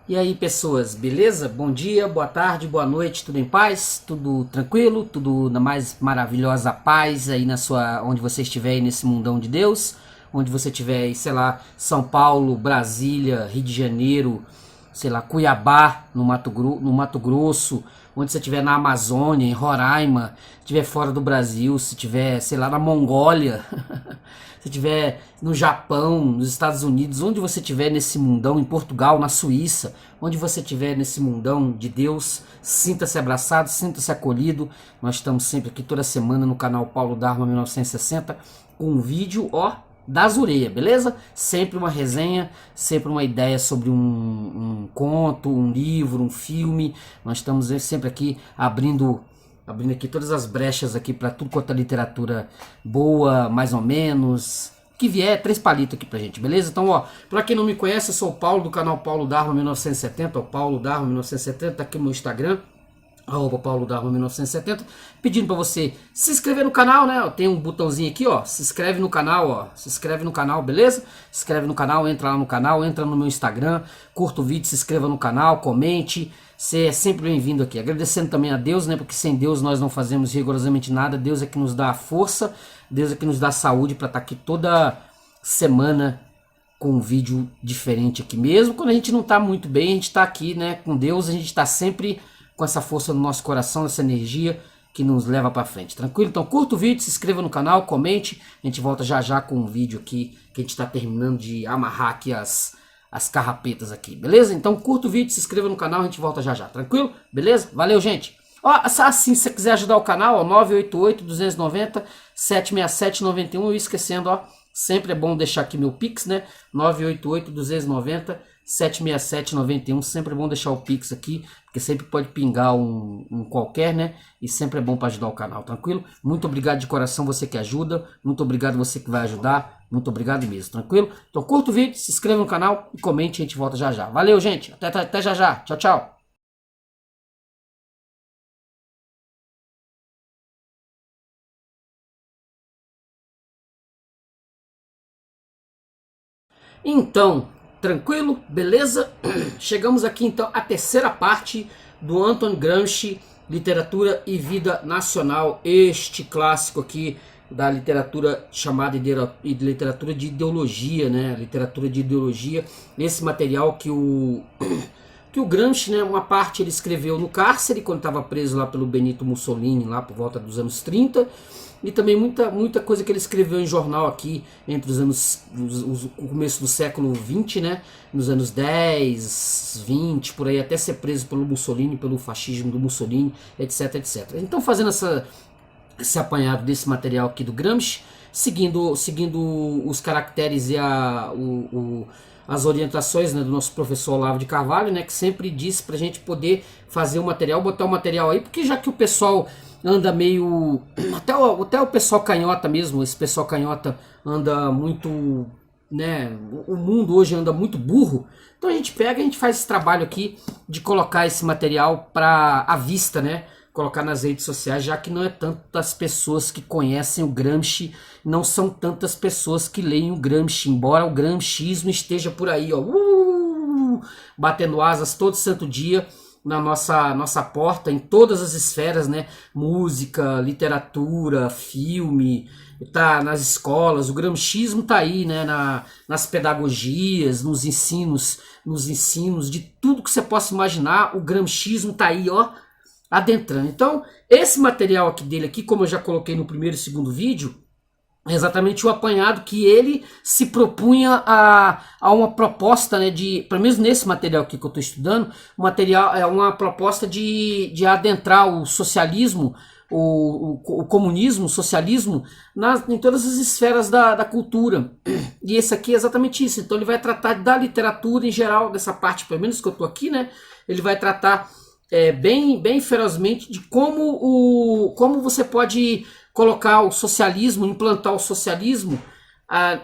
E aí, pessoas, beleza? Bom dia, boa tarde, boa noite, tudo em paz? Tudo tranquilo? Tudo na mais maravilhosa paz aí na sua, onde você estiver aí nesse mundão de Deus? Onde você estiver aí, sei lá, São Paulo, Brasília, Rio de Janeiro, sei lá, Cuiabá, no Mato Grosso, onde você estiver na Amazônia, em Roraima, se estiver fora do Brasil, se estiver, sei lá, na Mongólia, se estiver no Japão, nos Estados Unidos, onde você estiver nesse mundão, em Portugal, na Suíça, onde você estiver nesse mundão de Deus, sinta-se abraçado, sinta-se acolhido. Nós estamos sempre aqui toda semana no canal Paulo Dharma 1960 com um vídeo, ó, das orelhas, beleza? Sempre uma resenha, sempre uma ideia sobre um conto, um livro, um filme. Nós estamos sempre aqui abrindo aqui todas as brechas aqui para tudo quanto é literatura boa, mais ou menos, que vier, 3 palitos aqui pra gente, beleza? Então, ó, pra quem não me conhece, eu sou o Paulo do canal Paulo Dharma 1970, o Paulo Dharma 1970, tá aqui no meu Instagram, Paulo Dharma 1970, pedindo para você se inscrever no canal, né? Tem um botãozinho aqui, ó, se inscreve no canal, ó, se inscreve no canal, beleza? Se inscreve no canal, entra lá no canal, entra no meu Instagram, curta o vídeo, se inscreva no canal, comente, você é sempre bem-vindo aqui. Agradecendo também a Deus, né? Porque sem Deus nós não fazemos rigorosamente nada, Deus é que nos dá a força, Deus é que nos dá a saúde para estar aqui toda semana com um vídeo diferente aqui. Mesmo quando a gente não tá muito bem, a gente tá aqui, né? Com Deus, a gente tá sempre com essa força no nosso coração, essa energia que nos leva para frente, tranquilo? Então curta o vídeo, se inscreva no canal, comente, a gente volta já já com um vídeo aqui, que a gente está terminando de amarrar aqui as carrapetas aqui, beleza? Então curta o vídeo, se inscreva no canal, a gente volta já já, tranquilo? Beleza? Valeu, gente! Ó, assim, se você quiser ajudar o canal, ó, 988-290-767-91, e esquecendo, ó, sempre é bom deixar aqui meu Pix, né? 988-290-767-91, sempre é bom deixar o Pix aqui, porque sempre pode pingar um qualquer, né? E sempre é bom para ajudar o canal, tranquilo? Muito obrigado de coração você que ajuda, muito obrigado você que vai ajudar, muito obrigado mesmo, tranquilo? Então curta o vídeo, se inscreva no canal e comente, a gente volta já já. Valeu, gente, até já já, tchau, tchau! Então, tranquilo? Beleza? Chegamos aqui então à terceira parte do Anton Gramsci, Literatura e Vida Nacional, este clássico aqui da literatura chamada de literatura de ideologia, né? Literatura de ideologia, esse material que o Gramsci, né, uma parte ele escreveu no cárcere, quando estava preso lá pelo Benito Mussolini, lá por volta dos anos 30, e também muita coisa que ele escreveu em jornal aqui entre os anos, o começo do século 20, né, nos anos 10, 20, por aí, até ser preso pelo Mussolini, pelo fascismo do Mussolini, etc, etc. Então, fazendo esse apanhado desse material aqui do Gramsci, seguindo os caracteres e as orientações, né, do nosso professor Olavo de Carvalho, né, que sempre disse pra gente poder fazer o material, botar o material aí, porque já que o pessoal anda meio... Até o pessoal canhota mesmo, esse pessoal canhota anda muito... né, o mundo hoje anda muito burro, então a gente faz esse trabalho aqui de colocar esse material à vista, né, colocar nas redes sociais, já que não é tantas pessoas que conhecem o Gramsci, não são tantas pessoas que leem o Gramsci, embora o gramscismo esteja por aí, ó, batendo asas todo santo dia na nossa porta, em todas as esferas, né, música, literatura, filme, tá nas escolas, o gramscismo tá aí, né, nas pedagogias, nos ensinos de tudo que você possa imaginar, o gramscismo tá aí, ó, adentrando. Então, esse material aqui dele aqui, como eu já coloquei no primeiro e segundo vídeo, é exatamente o apanhado que ele se propunha a uma proposta, né, pelo menos nesse material aqui que eu estou estudando, material é uma proposta de adentrar o socialismo, o comunismo, o socialismo, em todas as esferas da cultura. E esse aqui é exatamente isso. Então ele vai tratar da literatura em geral, dessa parte, pelo menos que eu estou aqui, né? Ele vai tratar bem ferozmente de como você pode colocar o socialismo, implantar o socialismo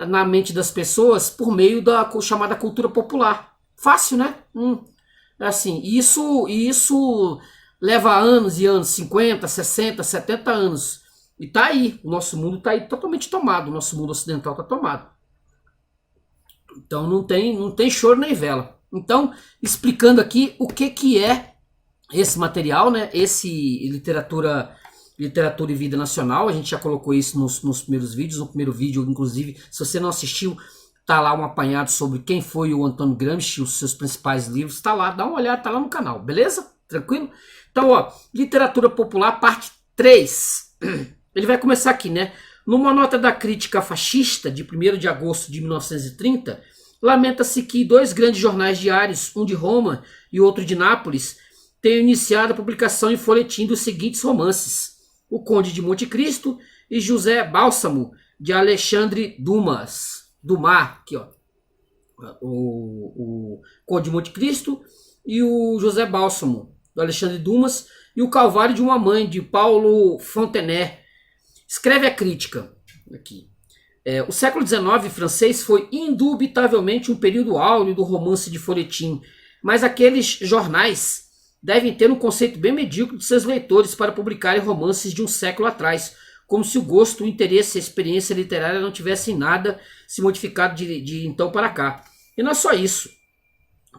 na mente das pessoas por meio da chamada cultura popular. Fácil, né? Assim, isso leva anos e anos, 50, 60, 70 anos. E tá aí, o nosso mundo tá aí totalmente tomado, o nosso mundo ocidental tá tomado. Então não tem choro nem vela. Então, explicando aqui o que é esse material, né? Esse literatura e vida nacional. A gente já colocou isso nos primeiros vídeos. No primeiro vídeo, inclusive, se você não assistiu, tá lá um apanhado sobre quem foi o Antônio Gramsci, os seus principais livros. Tá lá, dá uma olhada, tá lá no canal, beleza? Tranquilo? Então, ó, literatura popular, parte 3. Ele vai começar aqui, né? Numa nota da crítica fascista, de 1º de agosto de 1930, lamenta-se que 2 grandes jornais diários, um de Roma e outro de Nápoles, tenham iniciado a publicação em folhetim dos seguintes romances: O Conde de Monte Cristo e José Bálsamo, de Alexandre Dumas. Aqui, ó. O Conde de Monte Cristo e o José Bálsamo, do Alexandre Dumas, e O Calvário de uma Mãe, de Paulo Fontenay. Escreve a crítica aqui. O século XIX francês foi indubitavelmente um período áureo do romance de folhetim, mas aqueles jornais devem ter um conceito bem medíocre de seus leitores para publicarem romances de um século atrás, como se o gosto, o interesse e a experiência literária não tivessem nada se modificado de então para cá. E não é só isso.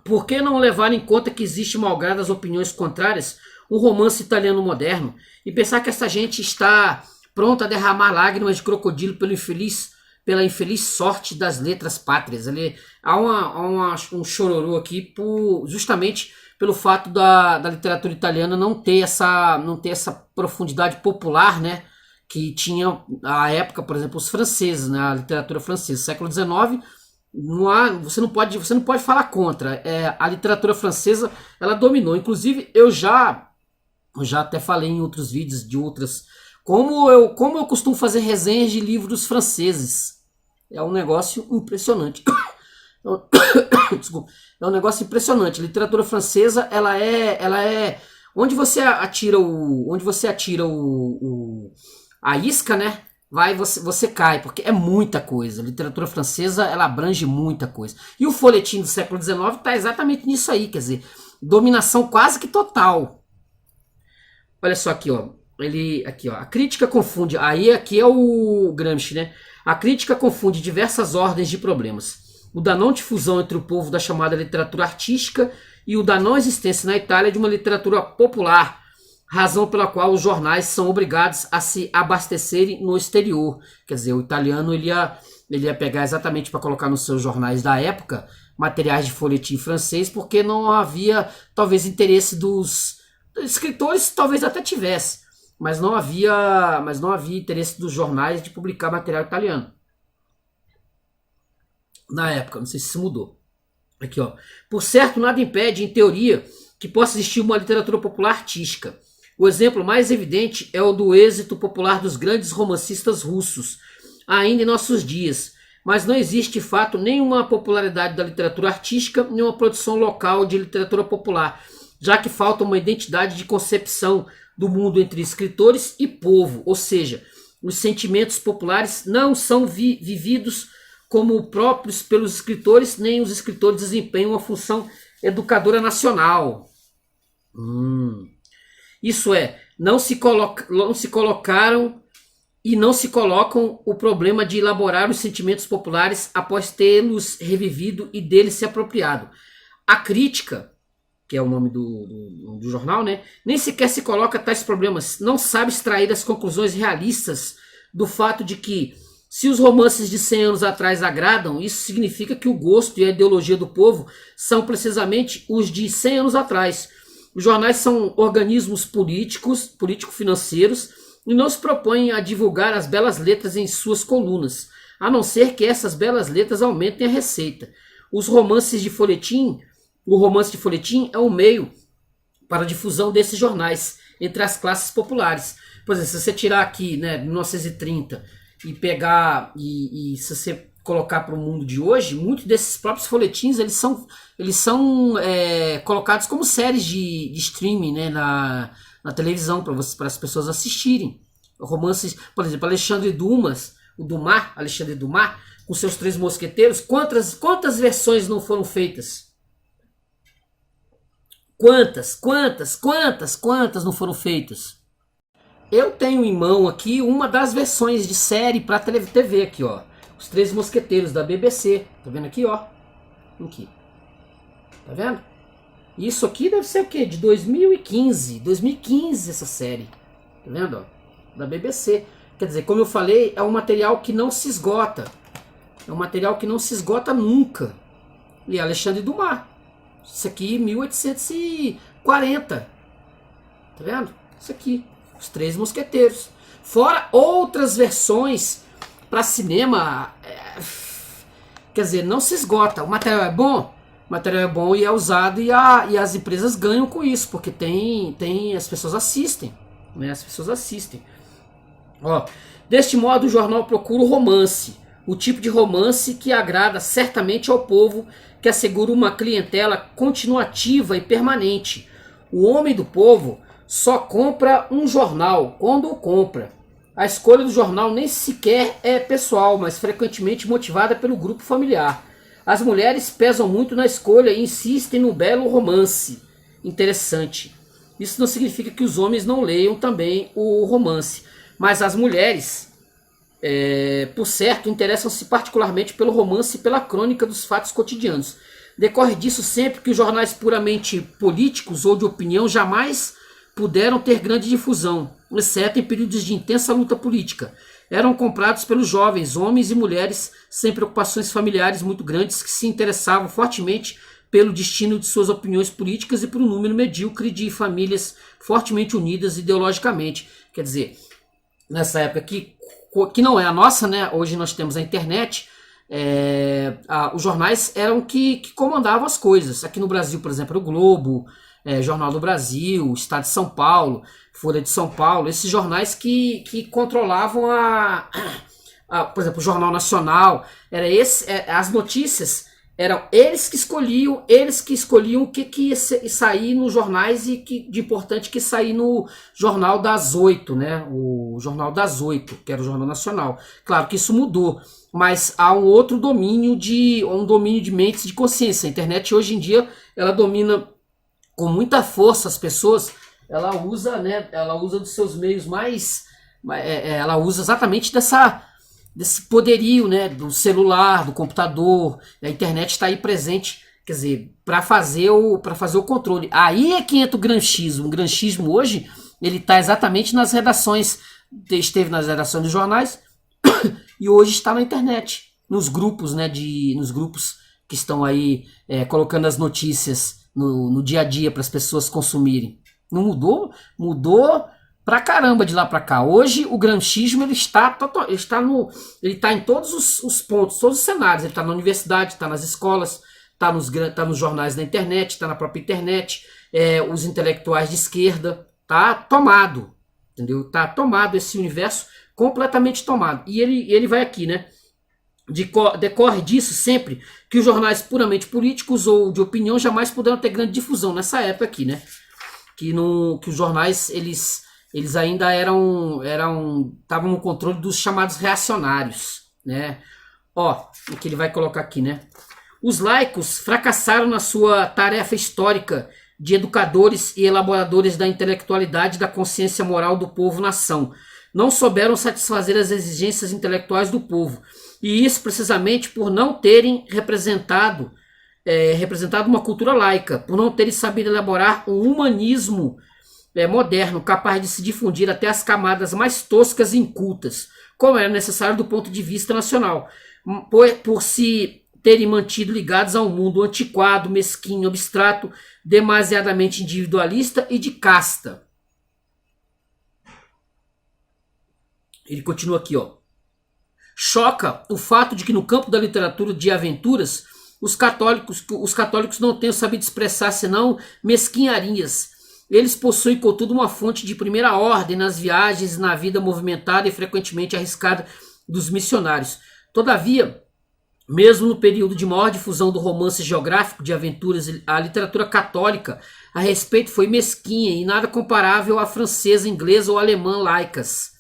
Por que não levar em conta que existe, malgrado as opiniões contrárias, um romance italiano moderno, e pensar que essa gente está pronta a derramar lágrimas de crocodilo pela infeliz sorte das letras pátrias? Há um chororô aqui justamente pelo fato da literatura italiana não ter essa profundidade popular, né, que tinha à época, por exemplo, os franceses, né, a literatura francesa, século XIX. Você não pode falar contra. A literatura francesa, ela dominou. Inclusive, eu já até falei em outros vídeos de outras, como eu costumo fazer resenhas de livros franceses. É um negócio impressionante. Desculpa. É um negócio impressionante. A literatura francesa, ela é onde você atira a isca, né? Você cai, porque é muita coisa. A literatura francesa, ela abrange muita coisa. E o folhetim do século XIX está exatamente nisso aí, quer dizer, dominação quase que total. Olha só aqui, ó. A crítica confunde. Aqui é o Gramsci, né? A crítica confunde diversas ordens de problemas: o da não difusão entre o povo da chamada literatura artística e o da não existência na Itália de uma literatura popular, razão pela qual os jornais são obrigados a se abastecerem no exterior. Quer dizer, o italiano ele ia pegar exatamente para colocar nos seus jornais da época materiais de folhetim francês, porque não havia talvez interesse dos escritores, talvez até tivesse, mas não havia interesse dos jornais de publicar material italiano na época. Não sei se isso mudou. Aqui, ó. Por certo, nada impede, em teoria, que possa existir uma literatura popular artística. O exemplo mais evidente é o do êxito popular dos grandes romancistas russos, ainda em nossos dias. Mas não existe, de fato, nenhuma popularidade da literatura artística, nenhuma produção local de literatura popular, já que falta uma identidade de concepção do mundo entre escritores e povo, ou seja, os sentimentos populares não são vividos como próprios pelos escritores, nem os escritores desempenham uma função educadora nacional. Isso é, não se colocaram e não se colocam o problema de elaborar os sentimentos populares após tê-los revivido e deles se apropriado. A crítica, que é o nome do jornal, né, nem sequer se coloca tais problemas, não sabe extrair as conclusões realistas do fato de que, se os romances de 100 anos atrás agradam, isso significa que o gosto e a ideologia do povo são precisamente os de 100 anos atrás. Os jornais são organismos político-financeiros e não se propõem a divulgar as belas letras em suas colunas, a não ser que essas belas letras aumentem a receita. O romance de folhetim é um meio para a difusão desses jornais entre as classes populares. Por exemplo, se você tirar aqui, né, 1930 e pegar e se você colocar para o mundo de hoje, muitos desses próprios folhetins eles são colocados como séries de streaming, né, na televisão para as pessoas assistirem. Romances, por exemplo, Alexandre Dumas, Alexandre Dumas, com seus Três Mosqueteiros, quantas versões não foram feitas? Quantas não foram feitas? Eu tenho em mão aqui uma das versões de série para TV aqui, ó. Os Três Mosqueteiros da BBC. Tá vendo aqui, ó? Aqui. Tá vendo? Isso aqui deve ser o quê? De 2015. 2015 essa série. Tá vendo? Ó? Da BBC. Quer dizer, como eu falei, é um material que não se esgota. É um material que não se esgota nunca. E Alexandre Dumas. Isso aqui, 1840. Tá vendo? Isso aqui. Os Três Mosqueteiros. Fora outras versões para cinema. Quer dizer, não se esgota. O material é bom. O material é bom e é usado e as empresas ganham com isso. Porque as pessoas assistem. Né? As pessoas assistem. Ó, deste modo, o jornal procura o romance. O tipo de romance que agrada certamente ao povo, que assegura uma clientela continuativa e permanente. O homem do povo só compra um jornal quando o compra. A escolha do jornal nem sequer é pessoal, mas frequentemente motivada pelo grupo familiar. As mulheres pesam muito na escolha e insistem no belo romance. Interessante. Isso não significa que os homens não leiam também o romance, mas as mulheres, por certo, interessam-se particularmente pelo romance e pela crônica dos fatos cotidianos. Decorre disso sempre que os jornais puramente políticos ou de opinião jamais puderam ter grande difusão, exceto em períodos de intensa luta política. Eram comprados pelos jovens, homens e mulheres sem preocupações familiares muito grandes que se interessavam fortemente pelo destino de suas opiniões políticas e por um número medíocre de famílias fortemente unidas ideologicamente. Quer dizer, nessa época que não é a nossa, né? Hoje nós temos a internet, os jornais eram que comandavam as coisas. Aqui no Brasil, por exemplo, o Globo, Jornal do Brasil, Estado de São Paulo, Folha de São Paulo, esses jornais que controlavam por exemplo, o Jornal Nacional, as notícias eram eles que escolhiam o que ia sair nos jornais e de importante que sair no Jornal das 8, né? O Jornal das 8, que era o Jornal Nacional. Claro que isso mudou, mas há um outro domínio de mentes, de consciência. A internet hoje em dia ela domina com muita força as pessoas. Ela usa, né? Ela usa dos seus meios ela usa exatamente desse poderio, né, do celular, do computador. A internet está aí presente, quer dizer, para fazer o controle. Aí é que entra o granchismo. O granchismo hoje, ele está exatamente nas redações, esteve nas redações dos jornais e hoje está na internet, nos grupos, né, nos grupos que estão aí colocando as notícias no dia a dia para as pessoas consumirem. Não mudou? Mudou pra caramba de lá pra cá. Hoje o granchismo ele está em todos os pontos, todos os cenários. Ele está na universidade, está nas escolas, está nos jornais da internet, está na própria internet. Os intelectuais de esquerda, tá tomado, entendeu? Tá tomado esse universo, completamente tomado. E ele vai aqui, né? Decorre disso sempre que os jornais puramente políticos ou de opinião jamais puderam ter grande difusão nessa época aqui, né? Que os jornais eles ainda estavam no controle dos chamados reacionários, né? Ó, o que ele vai colocar aqui, né? Os laicos fracassaram na sua tarefa histórica de educadores e elaboradores da intelectualidade e da consciência moral do povo-nação. Não souberam satisfazer as exigências intelectuais do povo. E isso precisamente por não terem representado uma cultura laica, por não terem sabido elaborar um humanismo moderno, capaz de se difundir até as camadas mais toscas e incultas, como era necessário do ponto de vista nacional, por se terem mantido ligados a um mundo antiquado, mesquinho, abstrato, demasiadamente individualista e de casta. Ele continua aqui, ó. Choca o fato de que no campo da literatura de aventuras, os católicos não tenham sabido expressar senão mesquinharias. Eles possuem, contudo, uma fonte de primeira ordem nas viagens, na vida movimentada e frequentemente arriscada dos missionários. Todavia, mesmo no período de maior difusão do romance geográfico de aventuras, a literatura católica a respeito foi mesquinha e nada comparável à francesa, inglesa ou alemã laicas.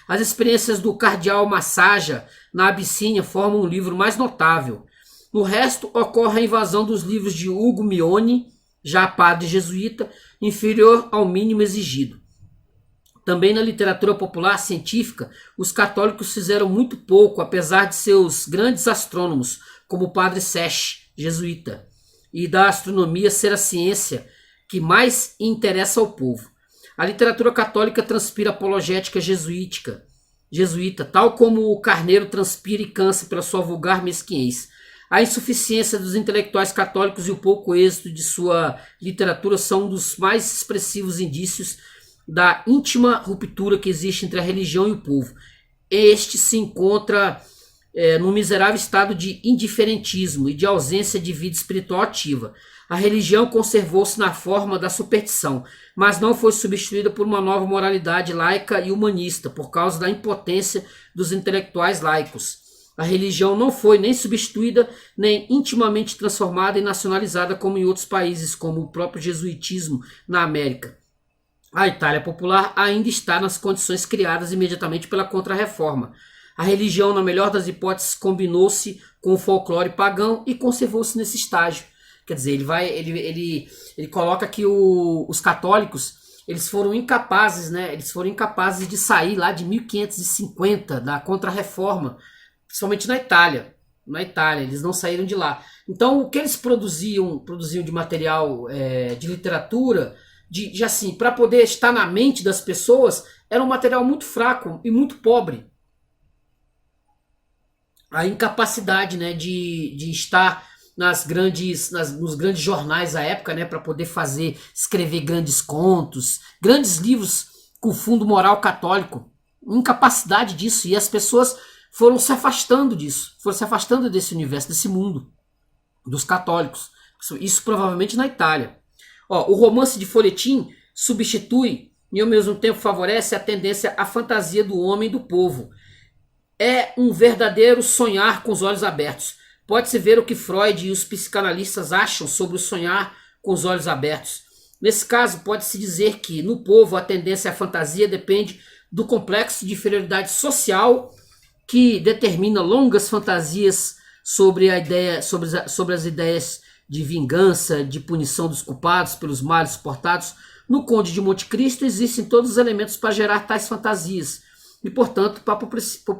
As experiências do cardeal Massaja na Abissínia formam um livro mais notável. No resto, ocorre a invasão dos livros de Hugo Mione, já padre jesuíta, inferior ao mínimo exigido. Também na literatura popular científica, os católicos fizeram muito pouco, apesar de seus grandes astrônomos, como o padre Seix, jesuíta. e da astronomia ser a ciência que mais interessa ao povo. A literatura católica transpira apologética jesuíta, tal como o carneiro transpira e cansa pela sua vulgar mesquinhez. A insuficiência dos intelectuais católicos e o pouco êxito de sua literatura são um dos mais expressivos indícios da íntima ruptura que existe entre a religião e o povo. Este se encontra num miserável estado de indiferentismo e de ausência de vida espiritual ativa. A religião conservou-se na forma da superstição, mas não foi substituída por uma nova moralidade laica e humanista, por causa da impotência dos intelectuais laicos. A religião não foi nem substituída, nem intimamente transformada e nacionalizada como em outros países, como o próprio jesuitismo na América. A Itália popular ainda está nas condições criadas imediatamente pela Contra-Reforma. A religião, na melhor das hipóteses, combinou-se com o folclore pagão e conservou-se nesse estágio. Quer dizer, ele coloca que os católicos eles foram incapazes, né? Eles foram incapazes de sair lá de 1550 da Contra-Reforma, principalmente na Itália. Na Itália, eles não saíram de lá. Então, o que eles produziam de material de literatura, assim, para poder estar na mente das pessoas, era um material muito fraco e muito pobre. A incapacidade, né, de estar nos grandes jornais da época, né, para poder escrever grandes contos, grandes livros com fundo moral católico. Incapacidade disso, e as pessoas foram se afastando disso, foram se afastando desse universo, desse mundo dos católicos. Isso provavelmente na Itália. O romance de folhetim substitui e ao mesmo tempo favorece a tendência à fantasia do homem e do povo. É um verdadeiro sonhar com os olhos abertos. Pode-se ver o que Freud e os psicanalistas acham sobre o sonhar com os olhos abertos. Nesse caso, pode-se dizer que, no povo, a tendência à fantasia depende do complexo de inferioridade social que determina longas fantasias sobre as ideias de vingança, de punição dos culpados pelos males suportados. No Conde de Monte Cristo existem todos os elementos para gerar tais fantasias e, portanto, para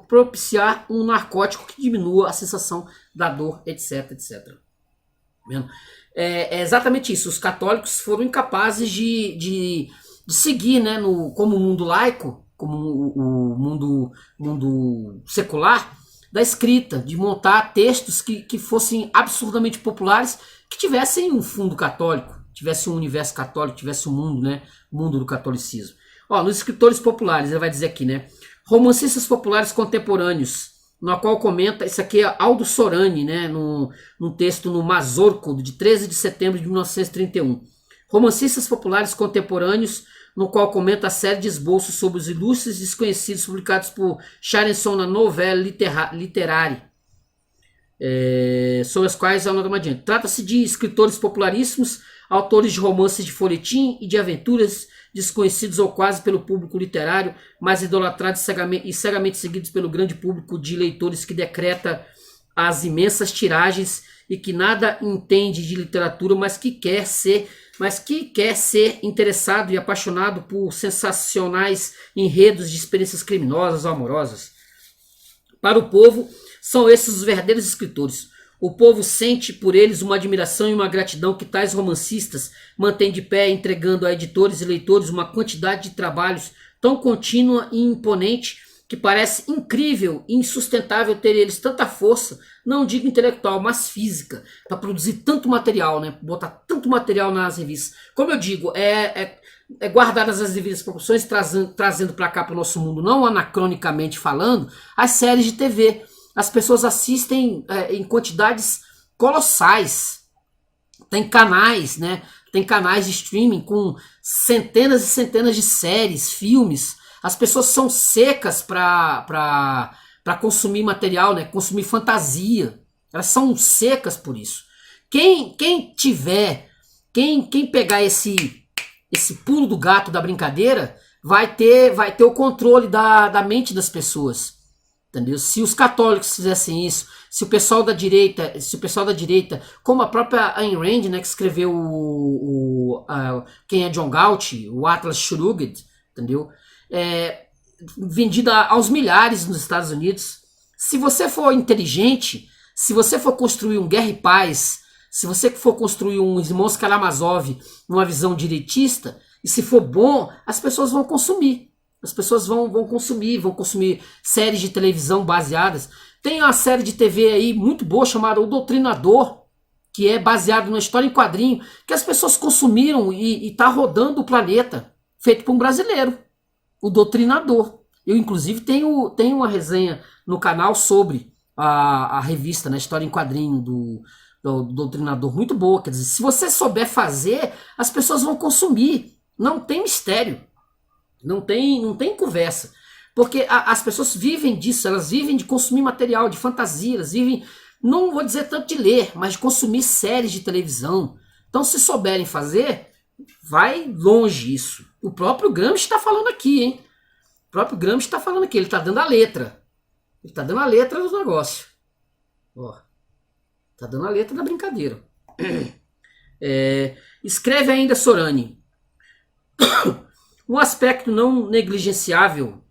propiciar um narcótico que diminua a sensação da dor, etc, etc. É exatamente isso. Os católicos foram incapazes de seguir, né, como o mundo laico, como o mundo secular, da escrita, de montar textos que fossem absurdamente populares, que tivessem um fundo católico, tivesse um universo católico, tivesse um mundo, né, mundo do catolicismo. Nos escritores populares, ele vai dizer aqui, né, romancistas populares contemporâneos, no qual comenta, isso aqui é Aldo Sorani, né, num texto no Mazorco, de 13 de setembro de 1931. Romancistas populares contemporâneos, no qual comenta a série de esboços sobre os ilustres desconhecidos publicados por Charenson na Novelle Littéraire, sobre as quais é o nome adiante. Trata-se de escritores popularíssimos, autores de romances de folhetim e de aventuras, desconhecidos ou quase pelo público literário, mas idolatrados e cegamente seguidos pelo grande público de leitores que decreta as imensas tiragens e que nada entende de literatura, mas que quer ser interessado e apaixonado por sensacionais enredos de experiências criminosas ou amorosas. Para o povo, são esses os verdadeiros escritores. O povo sente por eles uma admiração e uma gratidão que tais romancistas mantêm de pé, entregando a editores e leitores uma quantidade de trabalhos tão contínua e imponente que parece incrível e insustentável ter eles tanta força, não digo intelectual, mas física, para produzir tanto material, né? Botar tanto material nas revistas. Como eu digo, guardadas as devidas proporções, trazendo para cá, para o nosso mundo, não anacronicamente falando, as séries de TV. As pessoas assistem em quantidades colossais. Tem canais, né? Tem canais de streaming com centenas e centenas de séries, filmes. As pessoas são secas para consumir material, né? Consumir fantasia. Elas são secas por isso. Quem pegar esse pulo do gato da brincadeira vai ter o controle da mente das pessoas. Entendeu? Se os católicos fizessem isso, se o pessoal da direita, como a própria Ayn Rand, né, que escreveu quem é John Galt, o Atlas Shrugged, entendeu? Vendida aos milhares nos Estados Unidos. Se você for inteligente, se você for construir um Guerra e Paz Se você for construir um Irmãos Karamazov numa visão direitista, e se for bom, as pessoas vão consumir. As pessoas vão consumir séries de televisão baseadas. Tem uma série de TV aí muito boa chamada O Doutrinador, que é baseado na história em quadrinho, que as pessoas consumiram e tá rodando o planeta, feito por um brasileiro, O Doutrinador. Eu, inclusive, tenho uma resenha no canal sobre a revista, na história em quadrinho do Doutrinador, muito boa. Quer dizer, se você souber fazer, as pessoas vão consumir. Não tem mistério. Não tem conversa. Porque as pessoas vivem disso, elas vivem de consumir material, de fantasia, elas vivem, não vou dizer tanto de ler, mas de consumir séries de televisão. Então, se souberem fazer, vai longe isso. O próprio Gramsci está falando aqui, hein? O próprio Gramsci está falando aqui, ele está dando a letra. Ele está dando a letra do negócio. Ó, está dando a letra da brincadeira. Escreve ainda Sorani. Um aspecto não negligenciável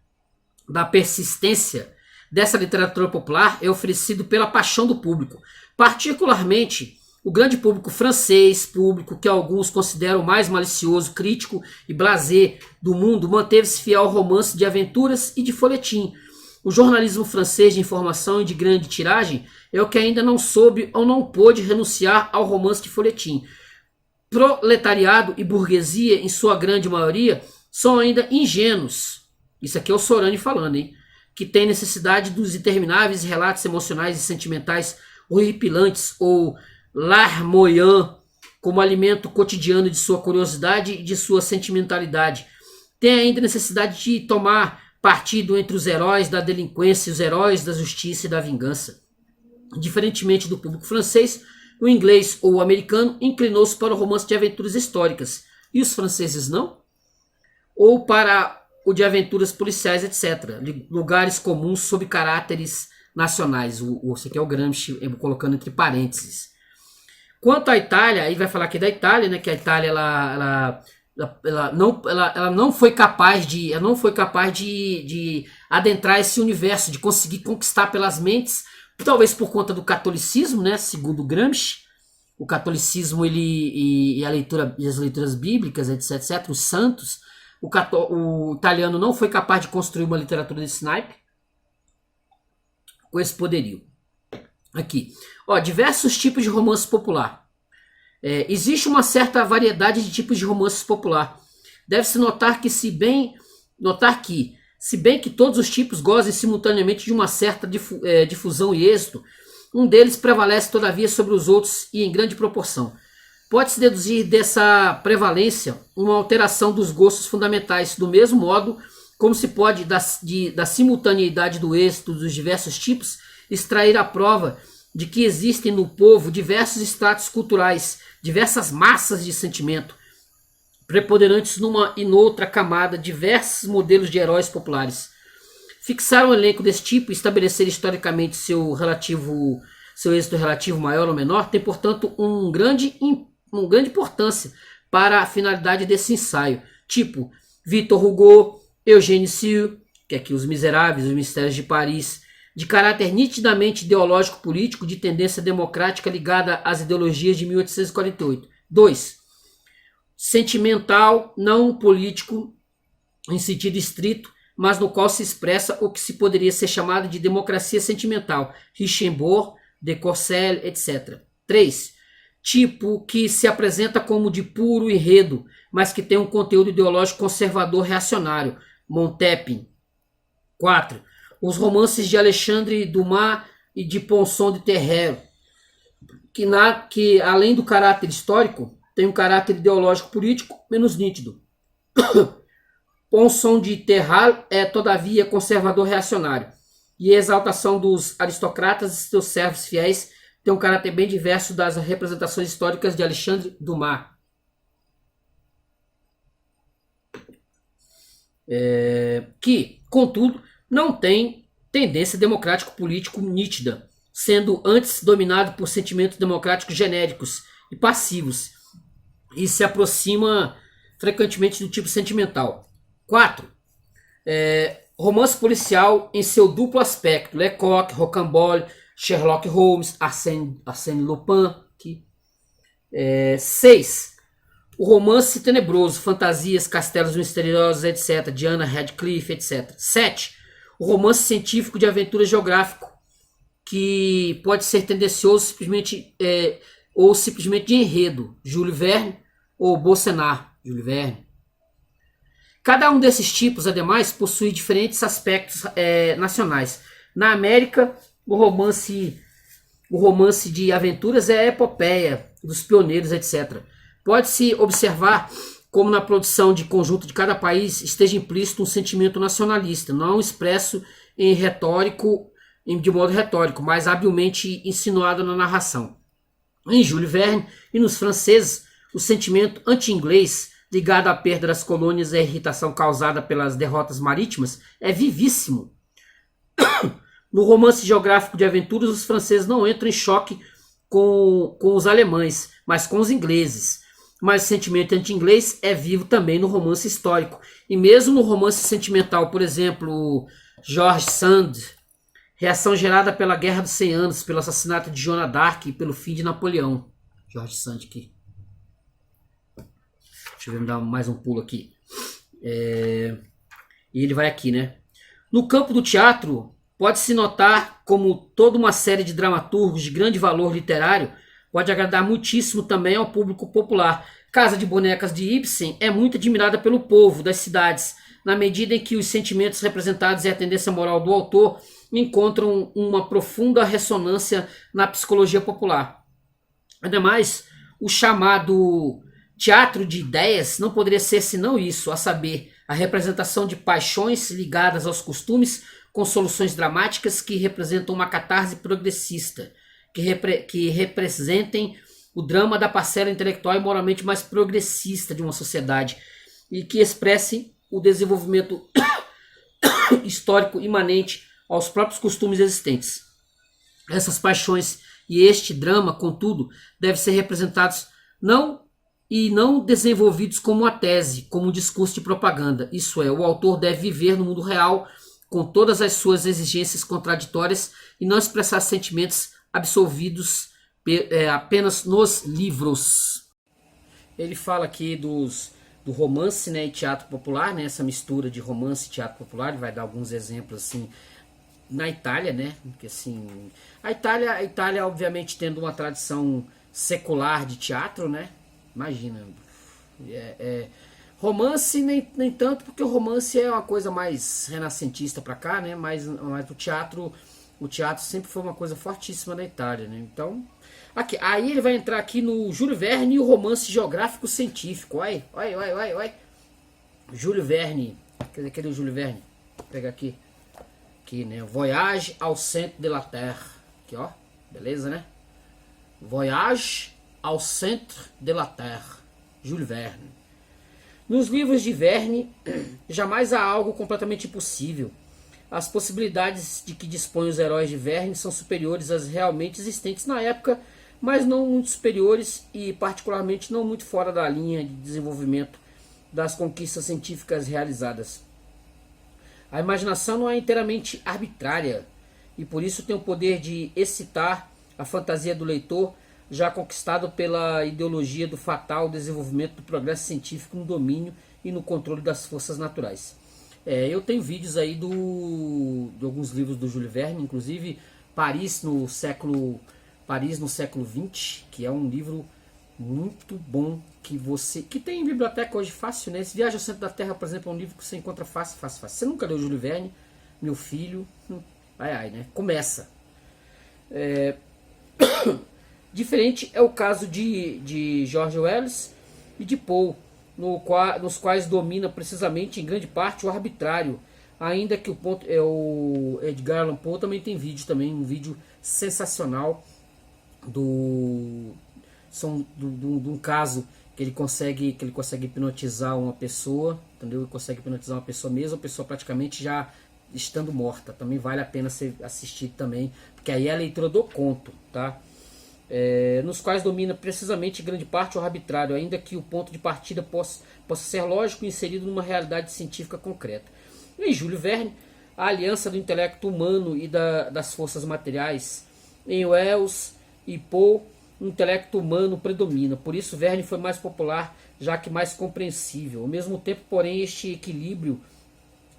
da persistência dessa literatura popular é oferecido pela paixão do público, particularmente o grande público francês, público que alguns consideram o mais malicioso, crítico e blasé do mundo, manteve-se fiel ao romance de aventuras e de folhetim. O jornalismo francês de informação e de grande tiragem é o que ainda não soube ou não pôde renunciar ao romance de folhetim. Proletariado e burguesia, em sua grande maioria, são ainda ingênuos. Isso aqui é o Sorani falando, hein? Que tem necessidade dos intermináveis relatos emocionais e sentimentais horripilantes ou larmoyant como alimento cotidiano de sua curiosidade e de sua sentimentalidade. Tem ainda necessidade de tomar partido entre os heróis da delinquência e os heróis da justiça e da vingança. Diferentemente do público francês, o inglês ou o americano inclinou-se para o romance de aventuras históricas. E os franceses não? Ou para o de aventuras policiais, etc. Lugares comuns sob caráteres nacionais. Esse aqui é o Gramsci, colocando entre parênteses. Quanto à Itália, aí vai falar aqui da Itália, né, que a Itália ela não foi capaz de adentrar esse universo, de conseguir conquistar pelas mentes, talvez por conta do catolicismo, né, segundo Gramsci. O catolicismo e as leituras bíblicas, etc, os santos. O italiano não foi capaz de construir uma literatura desse naipe com esse poderio. Aqui, ó, diversos tipos de romance popular. Existe uma certa variedade de tipos de romances popular. Deve-se notar que, se bem que todos os tipos gozem simultaneamente de uma certa difusão e êxito, um deles prevalece todavia sobre os outros e em grande proporção. Pode-se deduzir dessa prevalência uma alteração dos gostos fundamentais, do mesmo modo como se pode, da simultaneidade do êxito dos diversos tipos, extrair a prova de que existem no povo diversos estratos culturais, diversas massas de sentimento, preponderantes numa e noutra camada, diversos modelos de heróis populares. Fixar um elenco desse tipo e estabelecer historicamente seu êxito relativo maior ou menor tem, portanto, uma grande importância para a finalidade desse ensaio. Tipo, Victor Hugo, Eugène Sue, que é aqui Os Miseráveis, Os Mistérios de Paris, de caráter nitidamente ideológico-político, de tendência democrática ligada às ideologias de 1848. 2. Sentimental, não político em sentido estrito, mas no qual se expressa o que se poderia ser chamado de democracia sentimental, Richembaud, de Courcelles, etc. 3. Tipo que se apresenta como de puro enredo, mas que tem um conteúdo ideológico conservador reacionário, Montaigne. 4. Os romances de Alexandre Dumas e de Ponson de Terreiro, que além do caráter histórico, tem um caráter ideológico político menos nítido. Ponson de Terral é, todavia, conservador reacionário, e a exaltação dos aristocratas e seus servos fiéis tem um caráter bem diverso das representações históricas de Alexandre Dumas. Que, contudo, não tem tendência democrático-político nítida, sendo antes dominado por sentimentos democráticos genéricos e passivos, e se aproxima frequentemente do tipo sentimental. 4. Romance policial em seu duplo aspecto, Lecoq, Rocambole, Sherlock Holmes, Arsène Lupin. Aqui. 6. O romance tenebroso, fantasias, castelos misteriosos, etc. de Anna Radcliffe, etc. 7. O romance científico de aventura geográfico, que pode ser tendencioso ou simplesmente de enredo. Jules Verne ou Bocénar. Jules Verne. Cada um desses tipos, ademais, possui diferentes aspectos nacionais. Na América, o romance de aventuras é a epopeia dos pioneiros, etc. Pode-se observar como na produção de conjunto de cada país esteja implícito um sentimento nacionalista, não expresso de modo retórico, mas habilmente insinuado na narração. Em Jules Verne e nos franceses, o sentimento anti-inglês, ligado à perda das colônias e à irritação causada pelas derrotas marítimas, é vivíssimo. No romance geográfico de aventuras, os franceses não entram em choque com os alemães, mas com os ingleses. Mas o sentimento anti-inglês é vivo também no romance histórico. E mesmo no romance sentimental, por exemplo, George Sand, reação gerada pela Guerra dos 100 Anos, pelo assassinato de Joana d'Arc e pelo fim de Napoleão. George Sand aqui. Deixa eu ver, dar mais um pulo aqui. E ele vai aqui, né? No campo do teatro, pode-se notar como toda uma série de dramaturgos de grande valor literário pode agradar muitíssimo também ao público popular. Casa de Bonecas de Ibsen é muito admirada pelo povo das cidades, na medida em que os sentimentos representados e a tendência moral do autor encontram uma profunda ressonância na psicologia popular. Ademais, o chamado teatro de ideias não poderia ser senão isso, a saber, a representação de paixões ligadas aos costumes com soluções dramáticas que representam uma catarse progressista, que representem o drama da parcela intelectual e moralmente mais progressista de uma sociedade e que expressem o desenvolvimento histórico imanente aos próprios costumes existentes. Essas paixões e este drama, contudo, devem ser representados não desenvolvidos como uma tese, como um discurso de propaganda. Isso é, o autor deve viver no mundo real com todas as suas exigências contraditórias e não expressar sentimentos absolvidos apenas nos livros. Ele fala aqui do romance, né, e teatro popular, né, essa mistura de romance e teatro popular. Ele vai dar alguns exemplos assim na Itália, né, porque assim a Itália obviamente tendo uma tradição secular de teatro, né, imagina, romance nem tanto, porque o romance é uma coisa mais renascentista para cá, né, mas o teatro sempre foi uma coisa fortíssima na Itália, né? Então, aqui, aí ele vai entrar aqui no Jules Verne e o romance geográfico científico. Olha. Jules Verne. Cadê o Jules Verne? Vou pegar aqui. Aqui, né? Voyage ao centre de la Terre. Aqui, ó. Beleza, né? Voyage ao centre de la Terre. Jules Verne. Nos livros de Verne, jamais há algo completamente impossível. As possibilidades de que dispõem os heróis de Verne são superiores às realmente existentes na época, mas não muito superiores e particularmente não muito fora da linha de desenvolvimento das conquistas científicas realizadas. A imaginação não é inteiramente arbitrária e por isso tem o poder de excitar a fantasia do leitor, já conquistado pela ideologia do fatal desenvolvimento do progresso científico no domínio e no controle das forças naturais. Eu tenho vídeos aí de alguns livros do Jules Verne, inclusive Paris no século XX, que é um livro muito bom que tem em biblioteca hoje fácil, né? Esse Viagem ao Centro da Terra, por exemplo, é um livro que você encontra fácil. Você nunca leu Jules Verne, meu filho, né? Começa. Diferente é o caso de George Wells e de Poe, nos quais domina precisamente em grande parte o arbitrário, ainda que o ponto o Edgar Allan Poe também tem vídeo também, um vídeo sensacional de um caso que ele consegue hipnotizar uma pessoa, entendeu? Ele consegue hipnotizar uma pessoa mesmo, a pessoa praticamente já estando morta. Também vale a pena ser assistido também, porque aí é a leitura do conto, tá? Nos quais domina precisamente em grande parte o arbitrário, ainda que o ponto de partida possa ser lógico e inserido numa realidade científica concreta. Em Jules Verne, a aliança do intelecto humano e das forças materiais. Em Wells e Poe, o intelecto humano predomina. Por isso Verne foi mais popular, já que mais compreensível. Ao mesmo tempo, porém, este equilíbrio